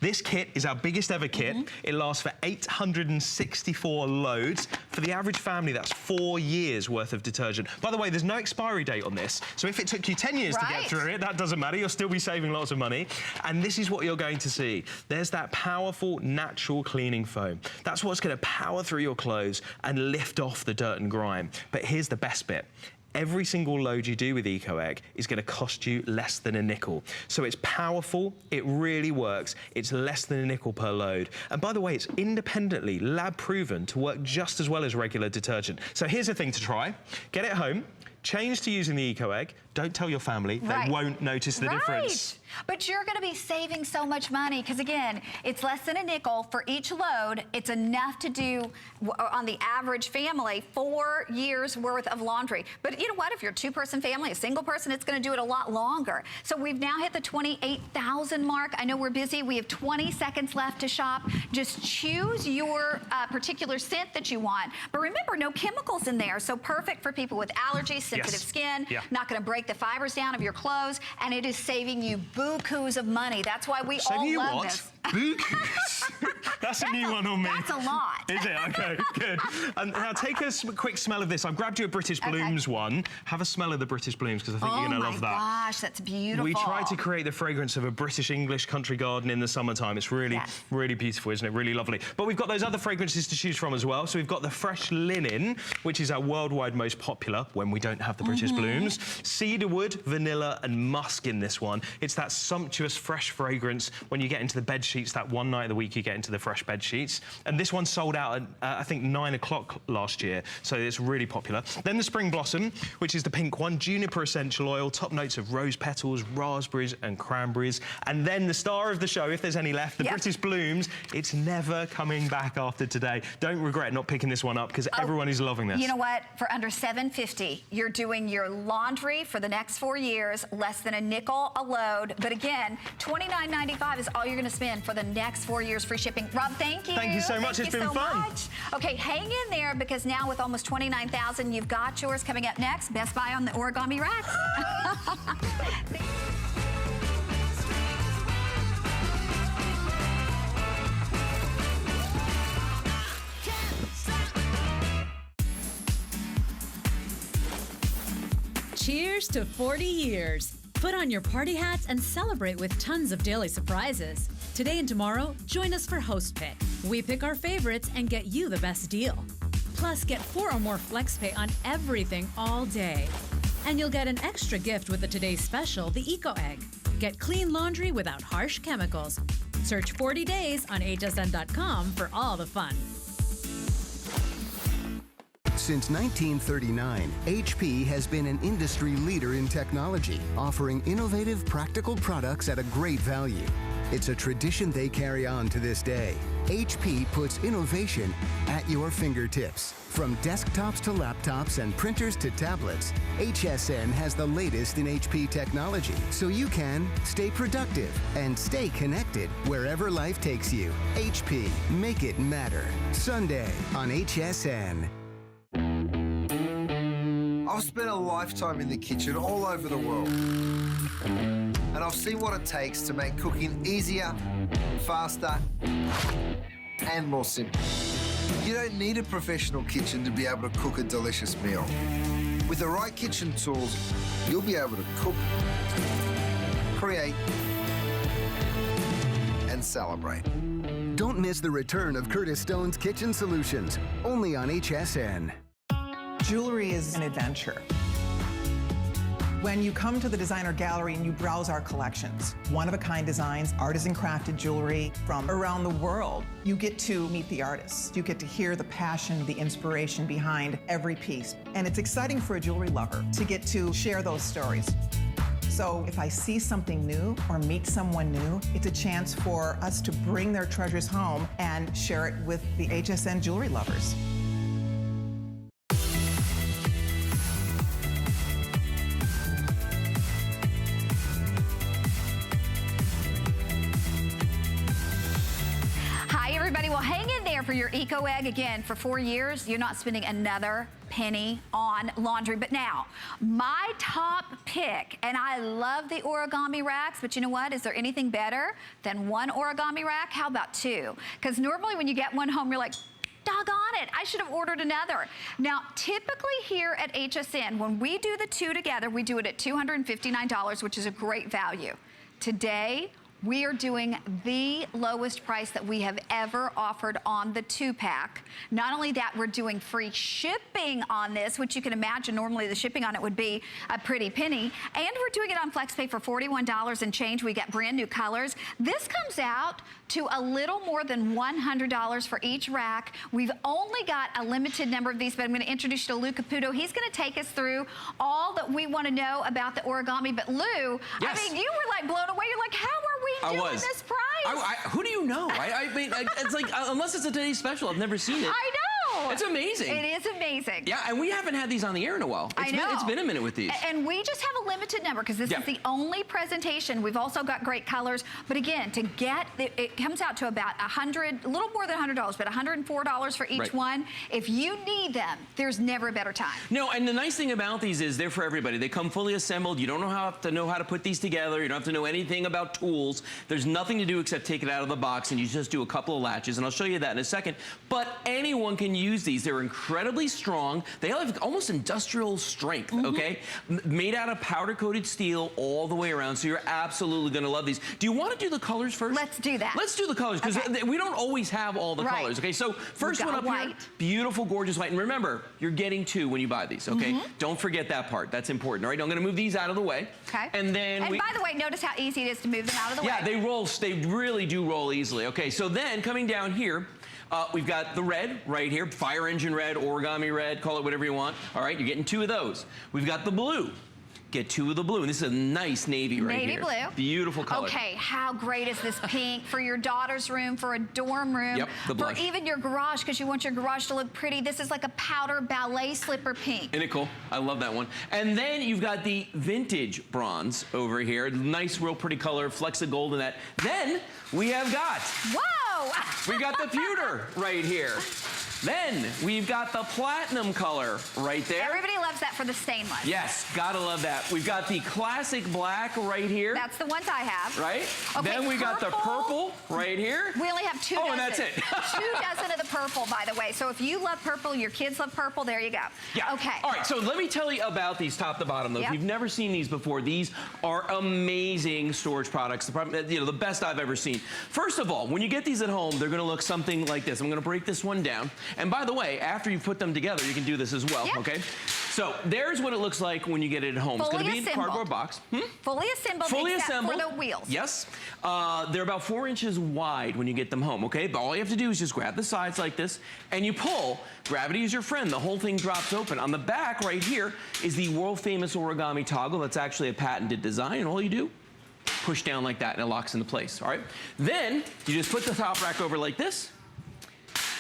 This kit is our biggest ever kit. It lasts for 864 loads. For the average family, that's 4 years worth of detergent. By the way, there's no expiry date on this. So if it took you 10 years to get through it, that doesn't matter. You'll still be saving lots of money. And this is what you're going to see. There's that powerful, natural cleaning foam. That's what's going to power through your clothes and lift off the dirt and grime. But here's the best bit. Every single load you do with Ecoegg is going to cost you less than a nickel. So it's powerful, it really works, it's less than a nickel per load. And by the way, it's independently lab proven to work just as well as regular detergent. So here's a thing to try. Get it home, change to using the Ecoegg. Don't tell your family, they won't notice the difference. But you're going to be saving so much money because, again, it's less than a nickel for each load. It's enough to do, on the average family, 4 years worth of laundry. But you know what? If you're a 2-person family, a single person, it's going to do it a lot longer. So we've now hit the 28,000 mark. I know we're busy. We have 20 seconds left to shop. Just choose your particular scent that you want. But remember, no chemicals in there. So perfect for people with allergies, sensitive skin, not going to break the fibers down of your clothes, and it is saving you bukus of money. That's why we all love this. Bukus? That's a new one on me. That's a lot. Is it? Okay, good. And now take a quick smell of this. I've grabbed you a British Blooms one. Have a smell of the British Blooms because I think you're going to love that. Oh my gosh, that's beautiful. We try to create the fragrance of a British English country garden in the summertime. It's really, really beautiful, isn't it? Really lovely. But we've got those other fragrances to choose from as well. So we've got the Fresh Linen, which is our worldwide most popular when we don't have the British Blooms. Cedarwood, vanilla and musk in this one. It's that sumptuous, fresh fragrance when you get into the bed sheets. That one night of the week you get into the fresh bed sheets. And this one sold out at, I think, 9 o'clock last year. So it's really popular. Then the Spring Blossom, which is the pink one. Juniper essential oil, top notes of rose petals, raspberries and cranberries. And then the star of the show, if there's any left, the British Blooms. It's never coming back after today. Don't regret not picking this one up because everyone is loving this. You know what? For under $7.50, you're doing your laundry for the next 4 years, less than a nickel a load. But again, $29.95 is all you're going to spend for the next 4 years, free shipping. Rob, thank you. Thank you so much. It's been fun. Okay, hang in there because now with almost 29,000, you've got yours coming up next. Best Buy on the Origami rack. Cheers to 40 years. Put on your party hats and celebrate with tons of daily surprises. Today and tomorrow, join us for Host Pick. We pick our favorites and get you the best deal. Plus, get 4 or more FlexPay on everything all day. And you'll get an extra gift with the Today's Special, the Ecoegg. Get clean laundry without harsh chemicals. Search 40 Days on hsn.com for all the fun. Since 1939, HP has been an industry leader in technology, offering innovative, practical products at a great value. It's a tradition they carry on to this day. HP puts innovation at your fingertips. From desktops to laptops and printers to tablets, HSN has the latest in HP technology, so you can stay productive and stay connected wherever life takes you. HP, make it matter. Sunday on HSN. I've spent a lifetime in the kitchen all over the world, and I've seen what it takes to make cooking easier, faster, and more simple. You don't need a professional kitchen to be able to cook a delicious meal. With the right kitchen tools, you'll be able to cook, create, and celebrate. Don't miss the return of Curtis Stone's Kitchen Solutions, only on HSN. Jewelry is an adventure. When you come to the designer gallery and you browse our collections, one-of-a-kind designs, artisan crafted jewelry from around the world, you get to meet the artists. You get to hear the passion, the inspiration behind every piece. And it's exciting for a jewelry lover to get to share those stories. So if I see something new or meet someone new, it's a chance for us to bring their treasures home and share it with the HSN jewelry lovers. Everybody, well, hang in there for your Ecoegg. Again, for 4 years, you're not spending another penny on laundry. But now, my top pick, and I love the origami racks, but you know what? Is there anything better than one origami rack? How about two? Because normally when you get one home, you're like, doggone it, I should have ordered another. Now, typically here at HSN, when we do the two together, we do it at $259, which is a great value. Today, we are doing the lowest price that we have ever offered on the 2-pack. Not only that, we're doing free shipping on this, which you can imagine normally the shipping on it would be a pretty penny. And we're doing it on FlexPay for $41 and change. We got brand new colors. This comes out to a little more than $100 for each rack. We've only got a limited number of these, but I'm going to introduce you to Lou Caputo. He's going to take us through all that we want to know about the origami. But Lou, yes. I mean, you were like blown away. You're like, how are we doing this price? Who do you know? I mean, it's like, unless it's a today's special, I've never seen it. I know. It's amazing. It is amazing. Yeah, and we haven't had these on the air in a while. It's been a minute with these. And we just have a limited number because this is the only presentation. We've also got great colors. But again, to get, it comes out to about a little more than $100, but $104 for each one. If you need them, there's never a better time. No, and the nice thing about these is they're for everybody. They come fully assembled. You don't have to know how to put these together. You don't have to know anything about tools. There's nothing to do except take it out of the box, and you just do a couple of latches, and I'll show you that in a second. But anyone can use these. They're incredibly strong. They have almost industrial strength, okay? Made out of powder-coated steel all the way around, so you're absolutely gonna love these. Do you want to do the colors first? Let's do that. Let's do the colors, because we don't always have all the colors, okay? So first one up here, beautiful, gorgeous white. And remember, you're getting two when you buy these, okay? Don't forget that part. That's important, all right? I'm gonna move these out of the way. Okay. And then by the way, notice how easy it is to move them out of the way. Yeah, they roll, they really do roll easily. Okay, so then coming down here, we've got the red right here, fire engine red, origami red, call it whatever you want. All right, you're getting two of those. We've got the blue. Get two of the blue. And this is a nice navy right here. Navy blue. Beautiful color. Okay, how great is this pink for your daughter's room, for a dorm room, the blush. for even your garage, because you want your garage to look pretty. This is like a powder ballet slipper pink. Isn't it cool? I love that one. And then you've got the vintage bronze over here. Nice, real pretty color, flecks of gold in that. Then we have got... Whoa! We got the pewter right here. Then we've got the platinum color right there. Everybody loves that for the stainless. Yes, gotta love that. We've got the classic black right here. That's the ones I have. Right? Okay, then we got the purple right here. We only have 2 dozen. Oh, and that's it. 2 dozen of the purple, by the way. So if you love purple, your kids love purple, there you go. Yeah. Okay. All right, so let me tell you about these top to bottom, though. If you've never seen these before, these are amazing storage products. The best I've ever seen. First of all, when you get these at home, they're gonna look something like this. I'm gonna break this one down. And by the way, after you put them together, you can do this as well, okay? So there's what it looks like when you get it at home. It's going to be in a cardboard box. Fully assembled, Fully except assembled. for the wheels. Yes. They're about 4 inches wide when you get them home, okay? But all you have to do is just grab the sides like this, and you pull. Gravity is your friend. The whole thing drops open. On the back right here is the world-famous origami toggle. That's actually a patented design, and all you do, push down like that, and it locks into place, all right? Then you just put the top rack over like this,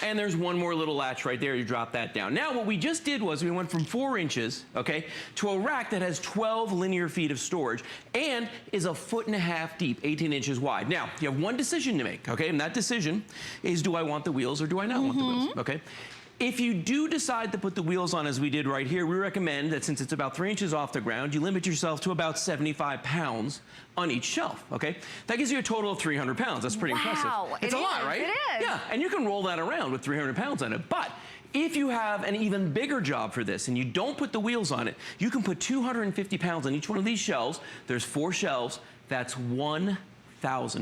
and there's one more little latch right there. You drop that down. Now, what we just did was we went from 4 inches, okay, to a rack that has 12 linear feet of storage and is 1.5 feet deep, 18 inches wide. Now, you have one decision to make, okay, and that decision is, do I want the wheels or do I not want the wheels, okay? If you do decide to put the wheels on, as we did right here, we recommend that since it's about 3 inches off the ground, you limit yourself to about 75 pounds on each shelf, okay? That gives you a total of 300 pounds. That's pretty impressive. It's a lot, right? It is. Yeah, and you can roll that around with 300 pounds on it. But if you have an even bigger job for this and you don't put the wheels on it, you can put 250 pounds on each one of these shelves. There's 4 shelves. That's 1,000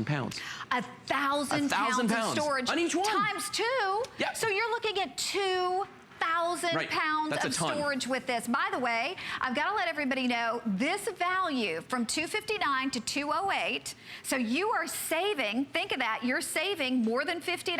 pounds. 1,000 pounds of storage on each one. times 2. Yep. So you're looking at 2,000 pounds That's of a ton. storage with this. By the way, I've got to let everybody know this value from $259 to $208. So you are saving, think of that, you're saving more than $50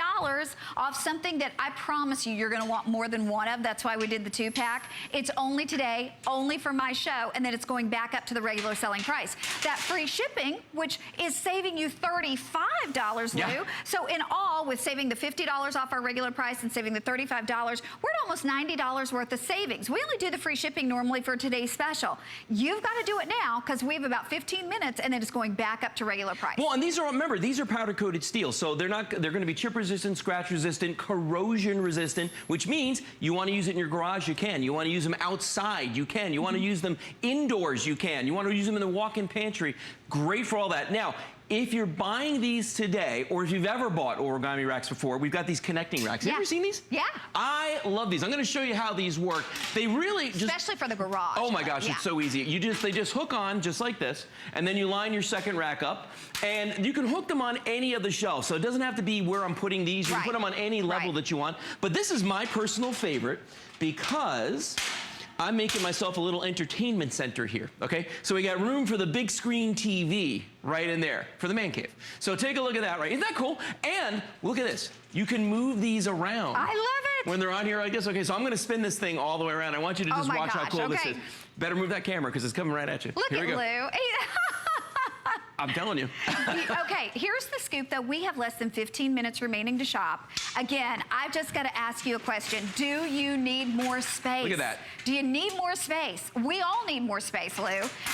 off something that I promise you you're going to want more than one of. That's why we did the 2-pack. It's only today, only for my show, and then it's going back up to the regular selling price. That free shipping, which is saving you $35, Lou. So in all, with saving the $50 off our regular price and saving the $35, we're at almost $90 worth of savings. We only do the free shipping normally for today's special. You've got to do it now because we have about 15 minutes and then it's going back up to regular price. Well, and these are, remember, these are powder coated steel, so they're going to be chip resistant, scratch resistant, corrosion resistant, which means you want to use it in your garage, you can. You want to use them outside, you can. You want to use them indoors, you can. You want to use them in the walk-in pantry, great for all that. Now, if you're buying these today, or if you've ever bought origami racks before, we've got these connecting racks. Have you ever seen these? Yeah. I love these. I'm going to show you how these work. They really just... Especially for the garage. Oh my gosh, it's so easy. They just hook on just like this, and then you line your second rack up, and you can hook them on any of the shelves. So it doesn't have to be where I'm putting these. You can put them on any level that you want. But this is my personal favorite because I'm making myself a little entertainment center here, okay? So we got room for the big screen TV right in there for the man cave. So take a look at that, right? Isn't that cool? And look at this. You can move these around. I love it. When they're on here like this. Okay, so I'm gonna spin this thing all the way around. I want you to just watch how cool this is. Better move that camera because it's coming right at you. Look here we go. Lou. I'm telling you. Okay, here's the scoop, though. We have less than 15 minutes remaining to shop. Again, I've just got to ask you a question. Do you need more space? Look at that. Do you need more space? We all need more space, Lou.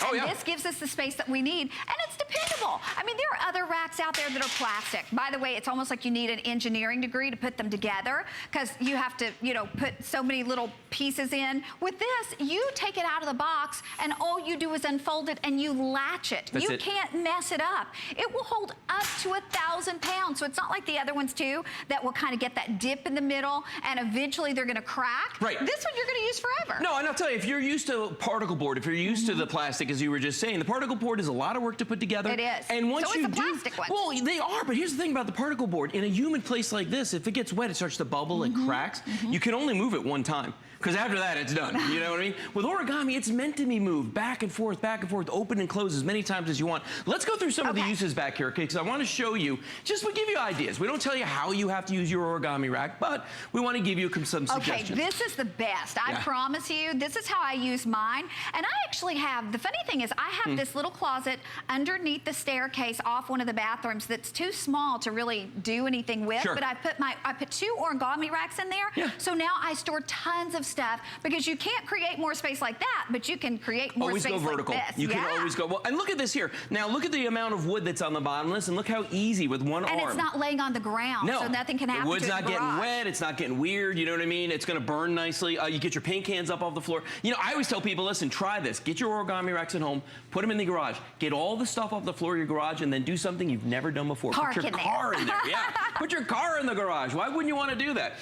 Oh, and this gives us the space that we need, and it's dependable. I mean, there are other racks out there that are plastic. By the way, it's almost like you need an engineering degree to put them together because you have to, you know, put so many little pieces in. With this, you take it out of the box, and all you do is unfold it, and you latch it. That's you it. can't mess it up. It will hold up to 1,000 pounds. So it's not like the other ones too that will kind of get that dip in the middle and eventually they're going to crack. Right. This one you're going to use forever. No, and I'll tell you, if you're used to particle board, if you're used to the plastic, as you were just saying, the particle board is a lot of work to put together. It is. And once so you it's the plastic one. Well, they are, but here's the thing about the particle board. In a humid place like this, if it gets wet, it starts to bubble and cracks. You can only move it one time. Because after that, it's done. You know what I mean? With origami, it's meant to be moved back and forth, open and close as many times as you want. Let's go through some of the uses back here, okay? Because I want to show you, just to give you ideas. We don't tell you how you have to use your origami rack, but we want to give you some suggestions. Okay, this is the best. I promise you, this is how I use mine. And I actually have, the funny thing is, I have this little closet underneath the staircase off one of the bathrooms that's too small to really do anything with. But I put 2 origami racks in there. So now I store tons of stuff because you can't create more space like that, but you can create more space always go vertical. Like this. You can always go. Well, and look at this here. Now look at the amount of wood that's on the bottom. Listen, look how easy with one arm. And it's not laying on the ground, so nothing can happen the wood's to it not in the getting garage. wet. It's not getting weird. You know what I mean? It's going to burn nicely. You get your paint cans up off the floor. You know, I always tell people, listen, try this. Get your origami racks at home. Put them in the garage. Get all the stuff off the floor of your garage, and then do something you've never done before. Park Put your car in there. Yeah. Put your car in the garage. Why wouldn't you want to do that?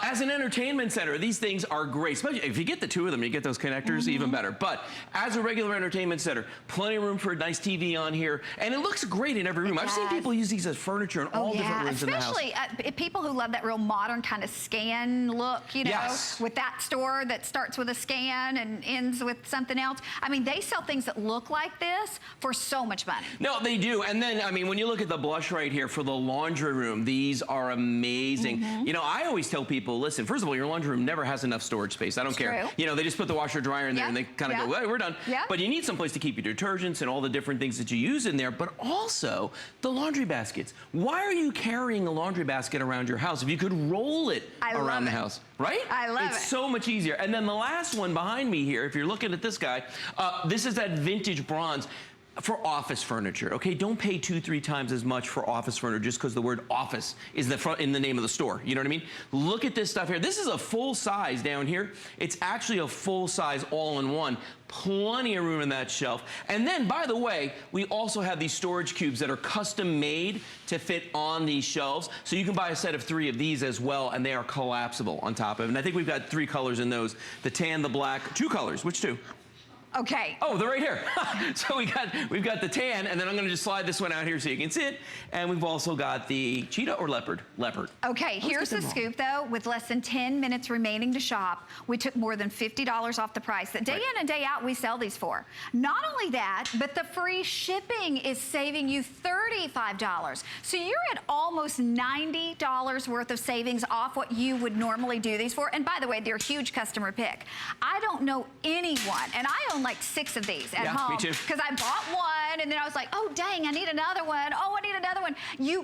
As an entertainment center, these things are great. Especially if you get the two of them, you get those connectors, even better. But as a regular entertainment center, plenty of room for a nice TV on here. And it looks great in every room. I've seen people use these as furniture in all different rooms in the house. Especially people who love that real modern kind of scan look, you know, with that store that starts with a scan and ends with something else. I mean, they sell things that look like this for so much money. No, they do. And then, I mean, when you look at the blush right here for the laundry room, these are amazing. You know, I always tell people, listen, first of all, your laundry room never has enough storage space. I don't care. True. You know, they just put the washer dryer in there and they kind of go, well, we're done. But you need some place to keep your detergents and all the different things that you use in there, but also the laundry baskets. Why are you carrying a laundry basket around your house if you could roll it around the house? Right? I love it. It's so much easier. And then the last one behind me here, if you're looking at this guy, this is that vintage bronze for office furniture, okay? Don't pay 2-3 times as much for office furniture just because the word office is in the name of the store. You know what I mean? Look at this stuff here. This is a full size down here. It's actually a full size all-in-one. Plenty of room in that shelf. And then, by the way, we also have these storage cubes that are custom made to fit on these shelves. So you can buy a set of 3 of these as well, and they are collapsible on top of it. And I think we've got 3 colors in those. The tan, the black, 2 colors. Which 2? Okay. Oh, they're right here. So we've got the tan, and then I'm going to just slide this one out here so you can see it. And we've also got the cheetah or leopard? Leopard. Okay, here's the scoop, though. With less than 10 minutes remaining to shop, we took more than $50 off the price that day in and day out we sell these for. Not only that, but the free shipping is saving you $35. So you're at almost $90 worth of savings off what you would normally do these for. And by the way, they're a huge customer pick. I don't know anyone, and I own like 6 of these at home. Me too. Because I bought one and then I was like, oh dang, I need another one. Oh, I need another one.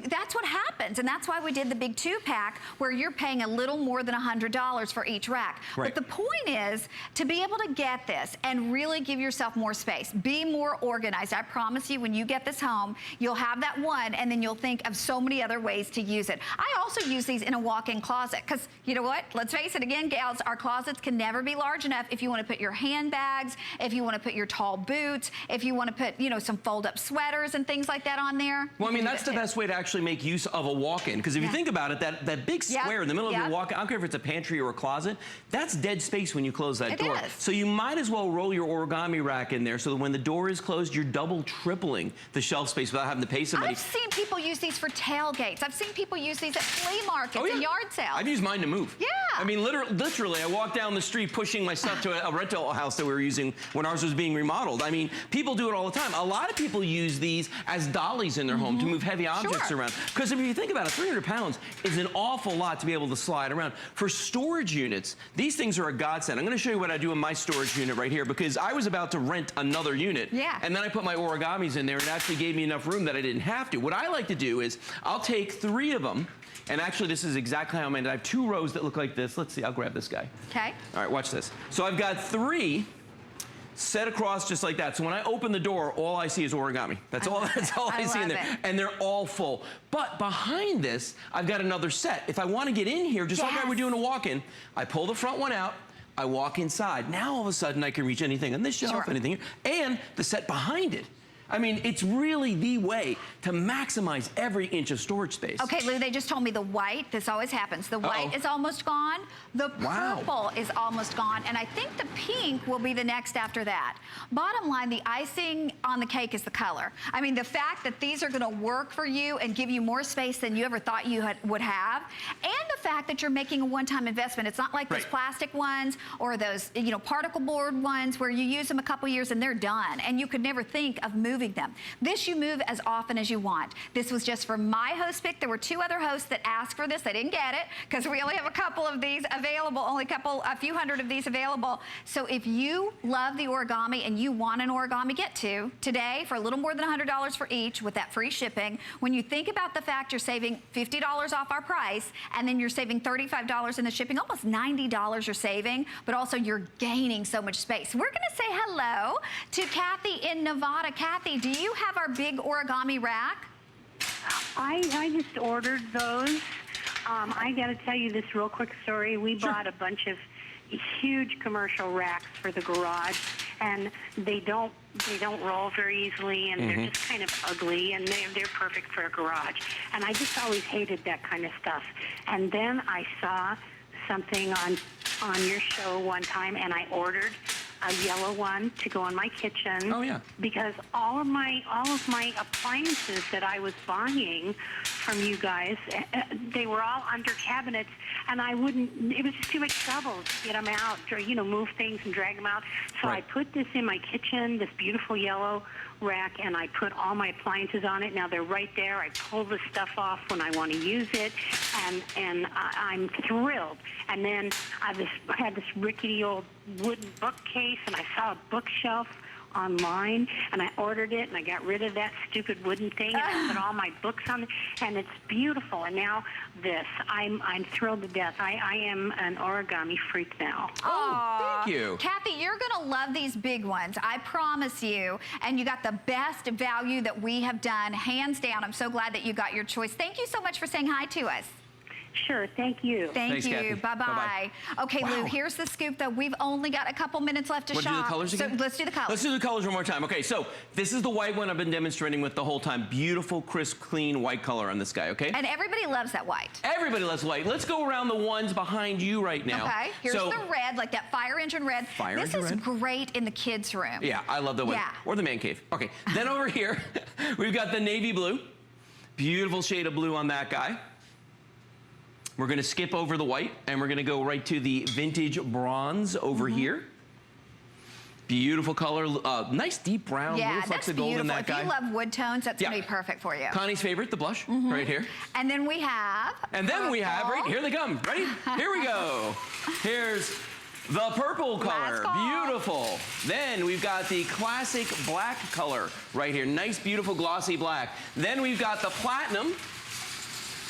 That's what happens, and that's why we did the big 2-pack where you're paying a little more than $100 for each rack. But the point is to be able to get this and really give yourself more space. Be more organized. I promise you, when you get this home, you'll have that one and then you'll think of so many other ways to use it. I also use these in a walk-in closet because, you know what? Let's face it again, gals, our closets can never be large enough if you want to put your handbags, if you want to put your tall boots, if you want to put, you know, some fold-up sweaters and things like that on there. Well, I mean, that's the best way to actually make use of a walk-in, because if you think about it, that big square in the middle of your walk-in, I don't care if it's a pantry or a closet, that's dead space when you close that door. So you might as well roll your origami rack in there so that when the door is closed, you're double, tripling the shelf space without having to pay somebody. I've seen people use these for tailgates. I've seen people use these at flea markets and yard sales. I've used mine to move. I mean, literally, I walked down the street pushing my stuff to a rental house that we were using when ours was being remodeled. I mean, people do it all the time. A lot of people use these as dollies in their home to move heavy objects around. Because if you think about it, 300 pounds is an awful lot to be able to slide around. For storage units, these things are a godsend. I'm going to show you what I do in my storage unit right here, because I was about to rent another unit. And then I put my origamis in there, and it actually gave me enough room that I didn't have to. What I like to do is I'll take 3 of them. And actually, this is exactly how I made it. I have 2 rows that look like this. Let's see. I'll grab this guy. Okay. All right, watch this. So I've got 3 set across just like that. So when I open the door, all I see is origami. That's all I see in there. And they're all full. But behind this, I've got another set. If I want to get in here, just like I would do in a walk-in, I pull the front one out, I walk inside. Now all of a sudden I can reach anything on this shelf, anything here, and the set behind it. I mean, it's really the way to maximize every inch of storage space. Okay, Lou, they just told me the white, this always happens. The white is almost gone. The purple is almost gone. And I think the pink will be the next after that. Bottom line, the icing on the cake is the color. I mean, the fact that these are going to work for you and give you more space than you ever thought you would have, and the fact that you're making a one-time investment. It's not like those plastic ones or those, you know, particle board ones where you use them a couple years and they're done, and you could never think of moving them. This you move as often as you want. This was just for my host pick. There were 2 other hosts that asked for this. They didn't get it because we only have a couple of these available, only a few hundred of these available. So if you love the origami and you want an origami, get 2 today for a little more than $100 for each with that free shipping. When you think about the fact you're saving $50 off our price, and then you're saving $35 in the shipping, almost $90 you're saving, but also you're gaining so much space. We're going to say hello to Kathy in Nevada. Kathy, do you have our big origami rack? I just ordered those. I got to tell you this real quick story. We bought a bunch of huge commercial racks for the garage, and they don't roll very easily, and they're just kind of ugly, and they're perfect for a garage. And I just always hated that kind of stuff. And then I saw something on on your show one time, and I ordered a yellow one to go in my kitchen. Oh, yeah. Because all of my appliances that I was buying from you guys, they were all under cabinets, and it was just too much trouble to get them out, or, move things and drag them out. So I put this in my kitchen, this beautiful yellow rack, and I put all my appliances on it. Now they're right there. I pull the stuff off when I want to use it, and I'm thrilled. And then I had this rickety old wooden bookcase, and I saw a bookshelf online, and I ordered it, and I got rid of that stupid wooden thing, and I put all my books on it, and it's beautiful. And now this, I'm thrilled to death. I am an origami freak now. Oh, thank you. Kathy, you're gonna love these big ones, I promise you. And you got the best value that we have done, hands down. I'm so glad that you got your choice. Thank you so much for saying hi to us. Sure, thank you. Thanks, you. Kathy. Bye-bye. Okay, Wow. Lou, here's the scoop, though. We've only got a couple minutes left to Want to do shop. the colors again? So let's do the colors. Let's do the colors one more time. Okay, so this is the white one I've been demonstrating with the whole time. Beautiful, crisp, clean white color on this guy, okay? And everybody loves that white. Everybody loves white. Let's go around the ones behind you right now. Okay, here's the red, like that fire engine red. This is great in the kids' room. Yeah, I love the one. Yeah. Or the man cave. Okay, then over here, we've got the navy blue. Beautiful shade of blue on that guy. We're gonna skip over the white, and we're gonna go right to the vintage bronze over here. Beautiful color, nice deep brown, Yeah, little flecks that's of gold beautiful. in that If guy. you love wood tones, that's gonna be perfect for you. Connie's favorite, the blush, right here. And then we have right here they come. Ready? Here we go. Here's the purple color, beautiful. Then we've got the classic black color right here. Nice, beautiful, glossy black. Then we've got the platinum.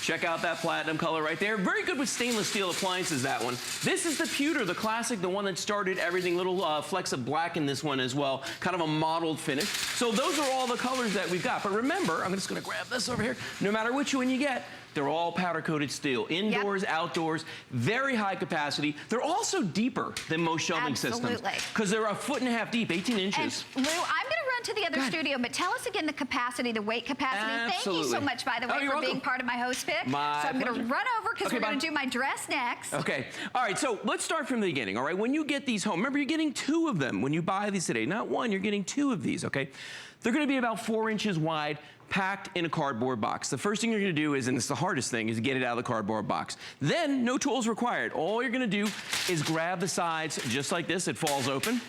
Check out that platinum color right there. Very good with stainless steel appliances, that one. This is the pewter, the classic, the one that started everything. Little flecks of black in this one as well. Kind of a mottled finish. So those are all the colors that we've got. But remember, I'm just gonna grab this over here. No matter which one you get, they're all powder-coated steel. Indoors, outdoors, very high capacity. They're also deeper than most shelving systems. Because they're 1.5 foot deep, 18 inches. And Lou, I'm gonna run to the other studio, but tell us again the capacity, the weight capacity. Thank you so much, by the way, for being part of my host pick. So I'm gonna run over because we're gonna do my dress next. Okay, all right, so let's start from the beginning, all right? When you get these home, remember you're getting 2 of them when you buy these today. Not 1, you're getting 2 of these, okay? They're gonna be about 4 inches wide, packed in a cardboard box. The first thing you're gonna do is, and it's the hardest thing, is get it out of the cardboard box. Then, no tools required. All you're gonna do is grab the sides just like this, it falls open.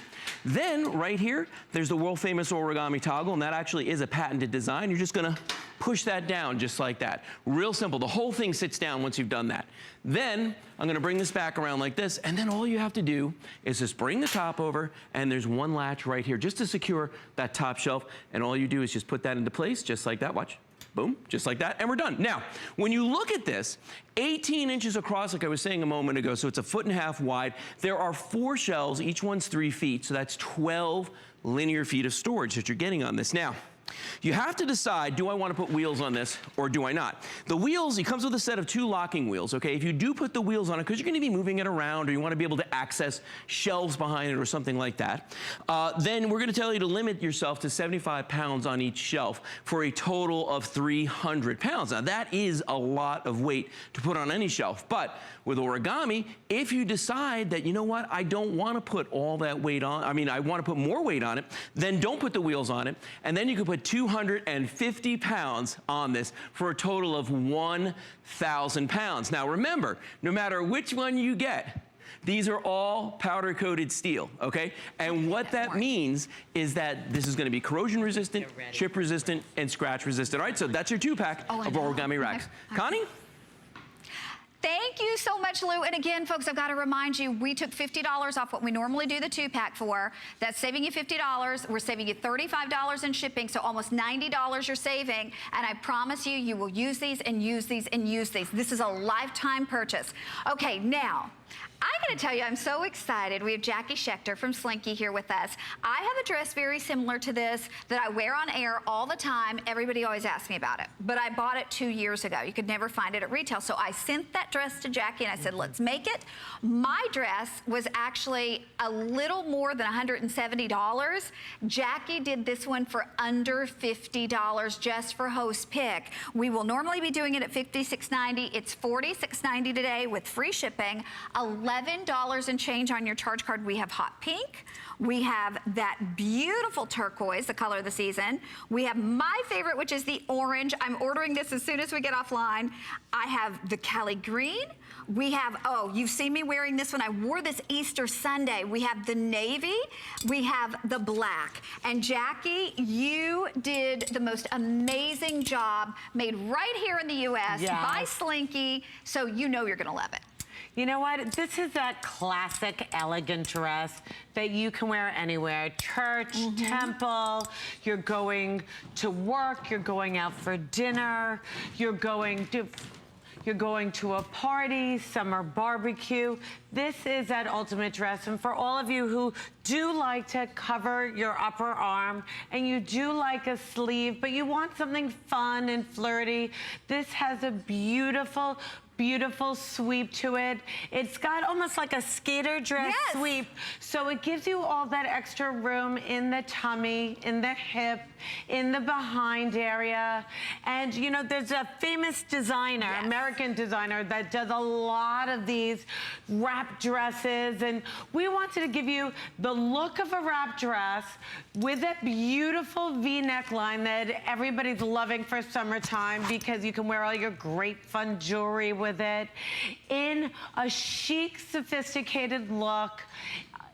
Then, right here, there's the world famous origami toggle, and that actually is a patented design. You're just gonna push that down just like that. Real simple, the whole thing sits down once you've done that. Then, I'm gonna bring this back around like this, and then all you have to do is just bring the top over, and there's one latch right here just to secure that top shelf, and all you do is just put that into place, just like that, watch. Boom, just like that, and we're done. Now, when you look at this, 18 inches across, like I was saying a moment ago, so it's 1.5 feet wide. There are 4 shelves, each one's 3 feet, so that's 12 linear feet of storage that you're getting on this. Now, you have to decide, do I want to put wheels on this or do I not? The wheels, it comes with a set of 2 locking wheels, okay? If you do put the wheels on it, because you're going to be moving it around or you want to be able to access shelves behind it or something like that, then we're going to tell you to limit yourself to 75 pounds on each shelf for a total of 300 pounds. Now, that is a lot of weight to put on any shelf, but with origami, if you decide that, you know what, I don't want to put all that weight on, I mean, I want to put more weight on it, then don't put the wheels on it, and then you can put 250 pounds on this for a total of 1,000 pounds. Now remember, no matter which one you get, these are all powder-coated steel, okay? And what that means is that this is gonna be corrosion resistant, chip resistant, and scratch resistant. All right, so that's your 2-pack of origami racks. Connie? Thank you so much, Lou. And again, folks, I've got to remind you, we took $50 off what we normally do the 2-pack for. That's saving you $50. We're saving you $35 in shipping, so almost $90 you're saving. And I promise you, you will use these and use these and use these. This is a lifetime purchase. Okay, now, I gotta tell you, I'm so excited. We have Jackie Schechter from Slinky here with us. I have a dress very similar to this that I wear on air all the time. Everybody always asks me about it, but I bought it 2 years ago. You could never find it at retail. So I sent that dress to Jackie and I said, let's make it. My dress was actually a little more than $170. Jackie did this one for under $50 just for host pick. We will normally be doing it at $56.90. It's $46.90 today with free shipping. $11 and change on your charge card. We have hot pink. We have that beautiful turquoise, the color of the season. We have my favorite, which is the orange. I'm ordering this as soon as we get offline. I have the Cali green. We have, oh, you've seen me wearing this one. I wore this Easter Sunday. We have the navy. We have the black. And Jackie, you did the most amazing job, made right here in the U.S. by Slinky, so you know you're gonna love it. You know what? This is that classic, elegant dress that you can wear anywhere. Church, temple, you're going to work, you're going out for dinner, you're going to a party, summer barbecue. This is that ultimate dress. And for all of you who do like to cover your upper arm and you do like a sleeve, but you want something fun and flirty, this has a beautiful, beautiful sweep to it. It's got almost like a skater dress sweep, so it gives you all that extra room in the tummy, in the hip, in the behind area. And you know, there's a famous designer, American designer, that does a lot of these wrap dresses, and we wanted to give you the look of a wrap dress with that beautiful V neckline that everybody's loving for summertime, because you can wear all your great fun jewelry with it, in a chic, sophisticated look,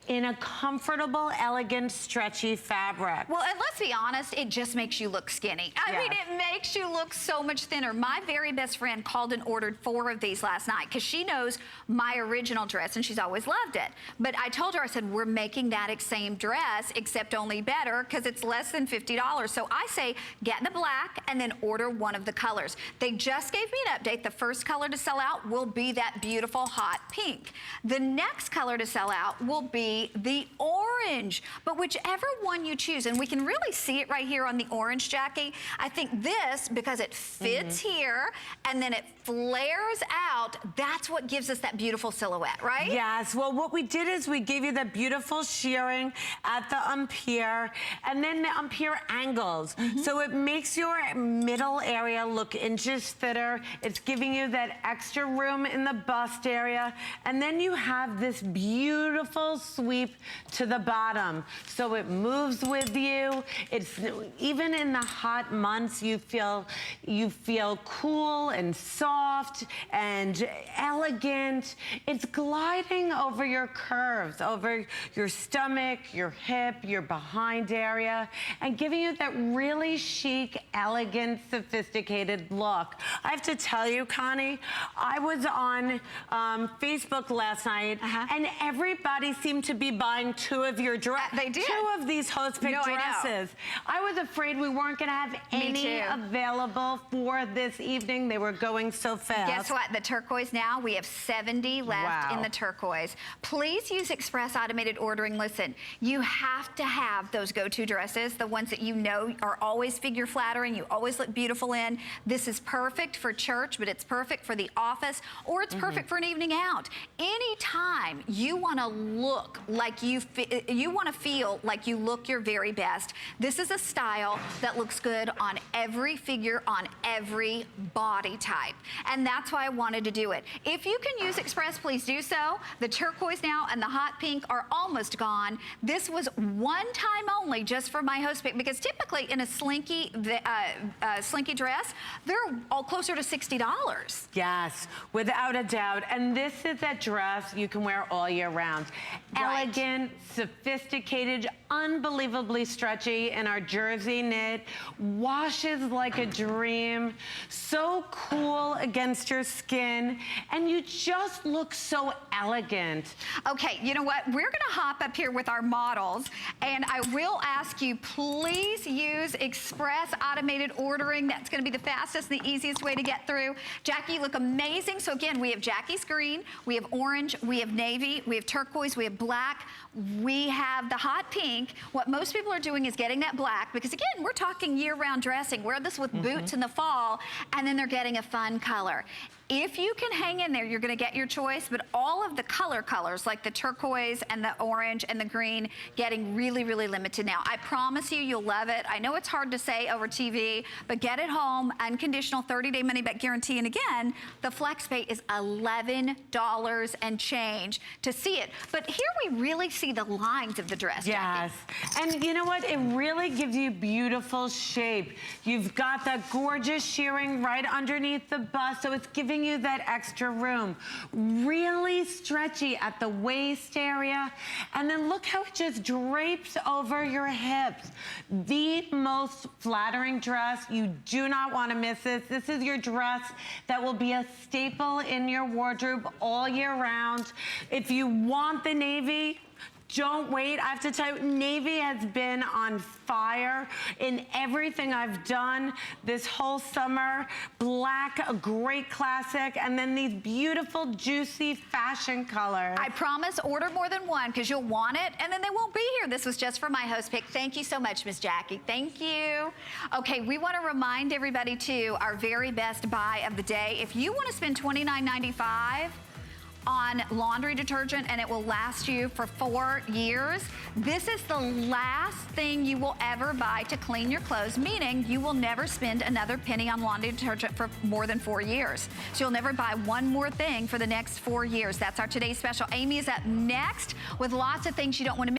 in a comfortable, elegant, stretchy fabric. Well, and let's be honest, it just makes you look skinny. I mean, it makes you look so much thinner. My very best friend called and ordered 4 of these last night because she knows my original dress and she's always loved it. But I told her, I said, we're making that same dress, except only better, because it's less than $50. So I say, get the black and then order one of the colors. They just gave me an update. The first color to sell out will be that beautiful hot pink. The next color to sell out will be the orange, but whichever one you choose, and we can really see it right here on the orange, Jackie. I think this, because it fits here and then it flares out, that's what gives us that beautiful silhouette, right? Yes, well, what we did is we gave you the beautiful shearing at the empire, and then the empire angles. So it makes your middle area look inches thinner. It's giving you that extra room in the bust area, and then you have this beautiful sweep to the bottom. So it moves with you. It's even in the hot months, you feel cool and soft and elegant. It's gliding over your curves, over your stomach, your hip, your behind area, and giving you that really chic, elegant, sophisticated look. I have to tell you, Connie, I was on Facebook last night, and everybody seemed to be buying 2 of your dresses. They did. 2 of these host pick dresses. I was afraid we weren't going to have any available for this evening. They were going so fast. Guess what? The turquoise now, we have 70 left in the turquoise. Please use Express Automated Ordering. Listen, you have to have those go-to dresses, the ones that you know are always figure flattering, you always look beautiful in. This is perfect for church, but it's perfect for the office, or it's perfect for an evening out. Anytime you want to look like you want to feel like you look your very best, this is a style that looks good on every figure, on every body type. And that's why I wanted to do it. If you can use Express, please do so. The turquoise now and the hot pink are almost gone. This was one time only just for my host pick, because typically in a Slinky dress, they're all closer to $60. Yes, without a doubt. And this is that dress you can wear all year round. Elegant, sophisticated, unbelievably stretchy in our jersey knit, washes like a dream, so cool against your skin, and you just look so elegant. Okay, you know what? We're gonna hop up here with our models, and I will ask you, please use Express Automated Ordering. That's gonna be the fastest and the easiest way to get through. Jackie, you look amazing. So again, we have Jackie's green, we have orange, we have navy, we have turquoise, we have black, we have the hot pink. What most people are doing is getting that black, because again, we're talking year-round dressing. Wear this with boots in the fall, and then they're getting a fun color. If you can hang in there, you're gonna get your choice, but all of the colors, like the turquoise and the orange and the green, getting really, really limited now. I promise you, you'll love it. I know it's hard to say over TV, but get it home, unconditional 30-day money-back guarantee. And again, the FlexPay is $11 and change to see it. But here we really see the lines of the dress, Yes. Jackie. And you know what? It really gives you beautiful shape. You've got that gorgeous shearing right underneath the bust, so it's giving you that extra room. Really stretchy at the waist area. And then look how it just drapes over your hips. The most flattering dress. You do not want to miss this. This is your dress that will be a staple in your wardrobe all year round. If you want the navy, don't wait. I have to tell you, navy has been on fire in everything I've done this whole summer. Black, a great classic, and then these beautiful, juicy fashion colors. I promise, order more than one because you'll want it, and then they won't be here. This was just for my host pick. Thank you so much, Miss Jackie. Thank you. Okay, we want to remind everybody, too, our very best buy of the day. If you want to spend $29.95 on laundry detergent and it will last you for 4 years, this is the last thing you will ever buy to clean your clothes, meaning you will never spend another penny on laundry detergent for more than 4 years. So you'll never buy one more thing for the next 4 years. That's our today's special. Amy is up next with lots of things you don't want to miss.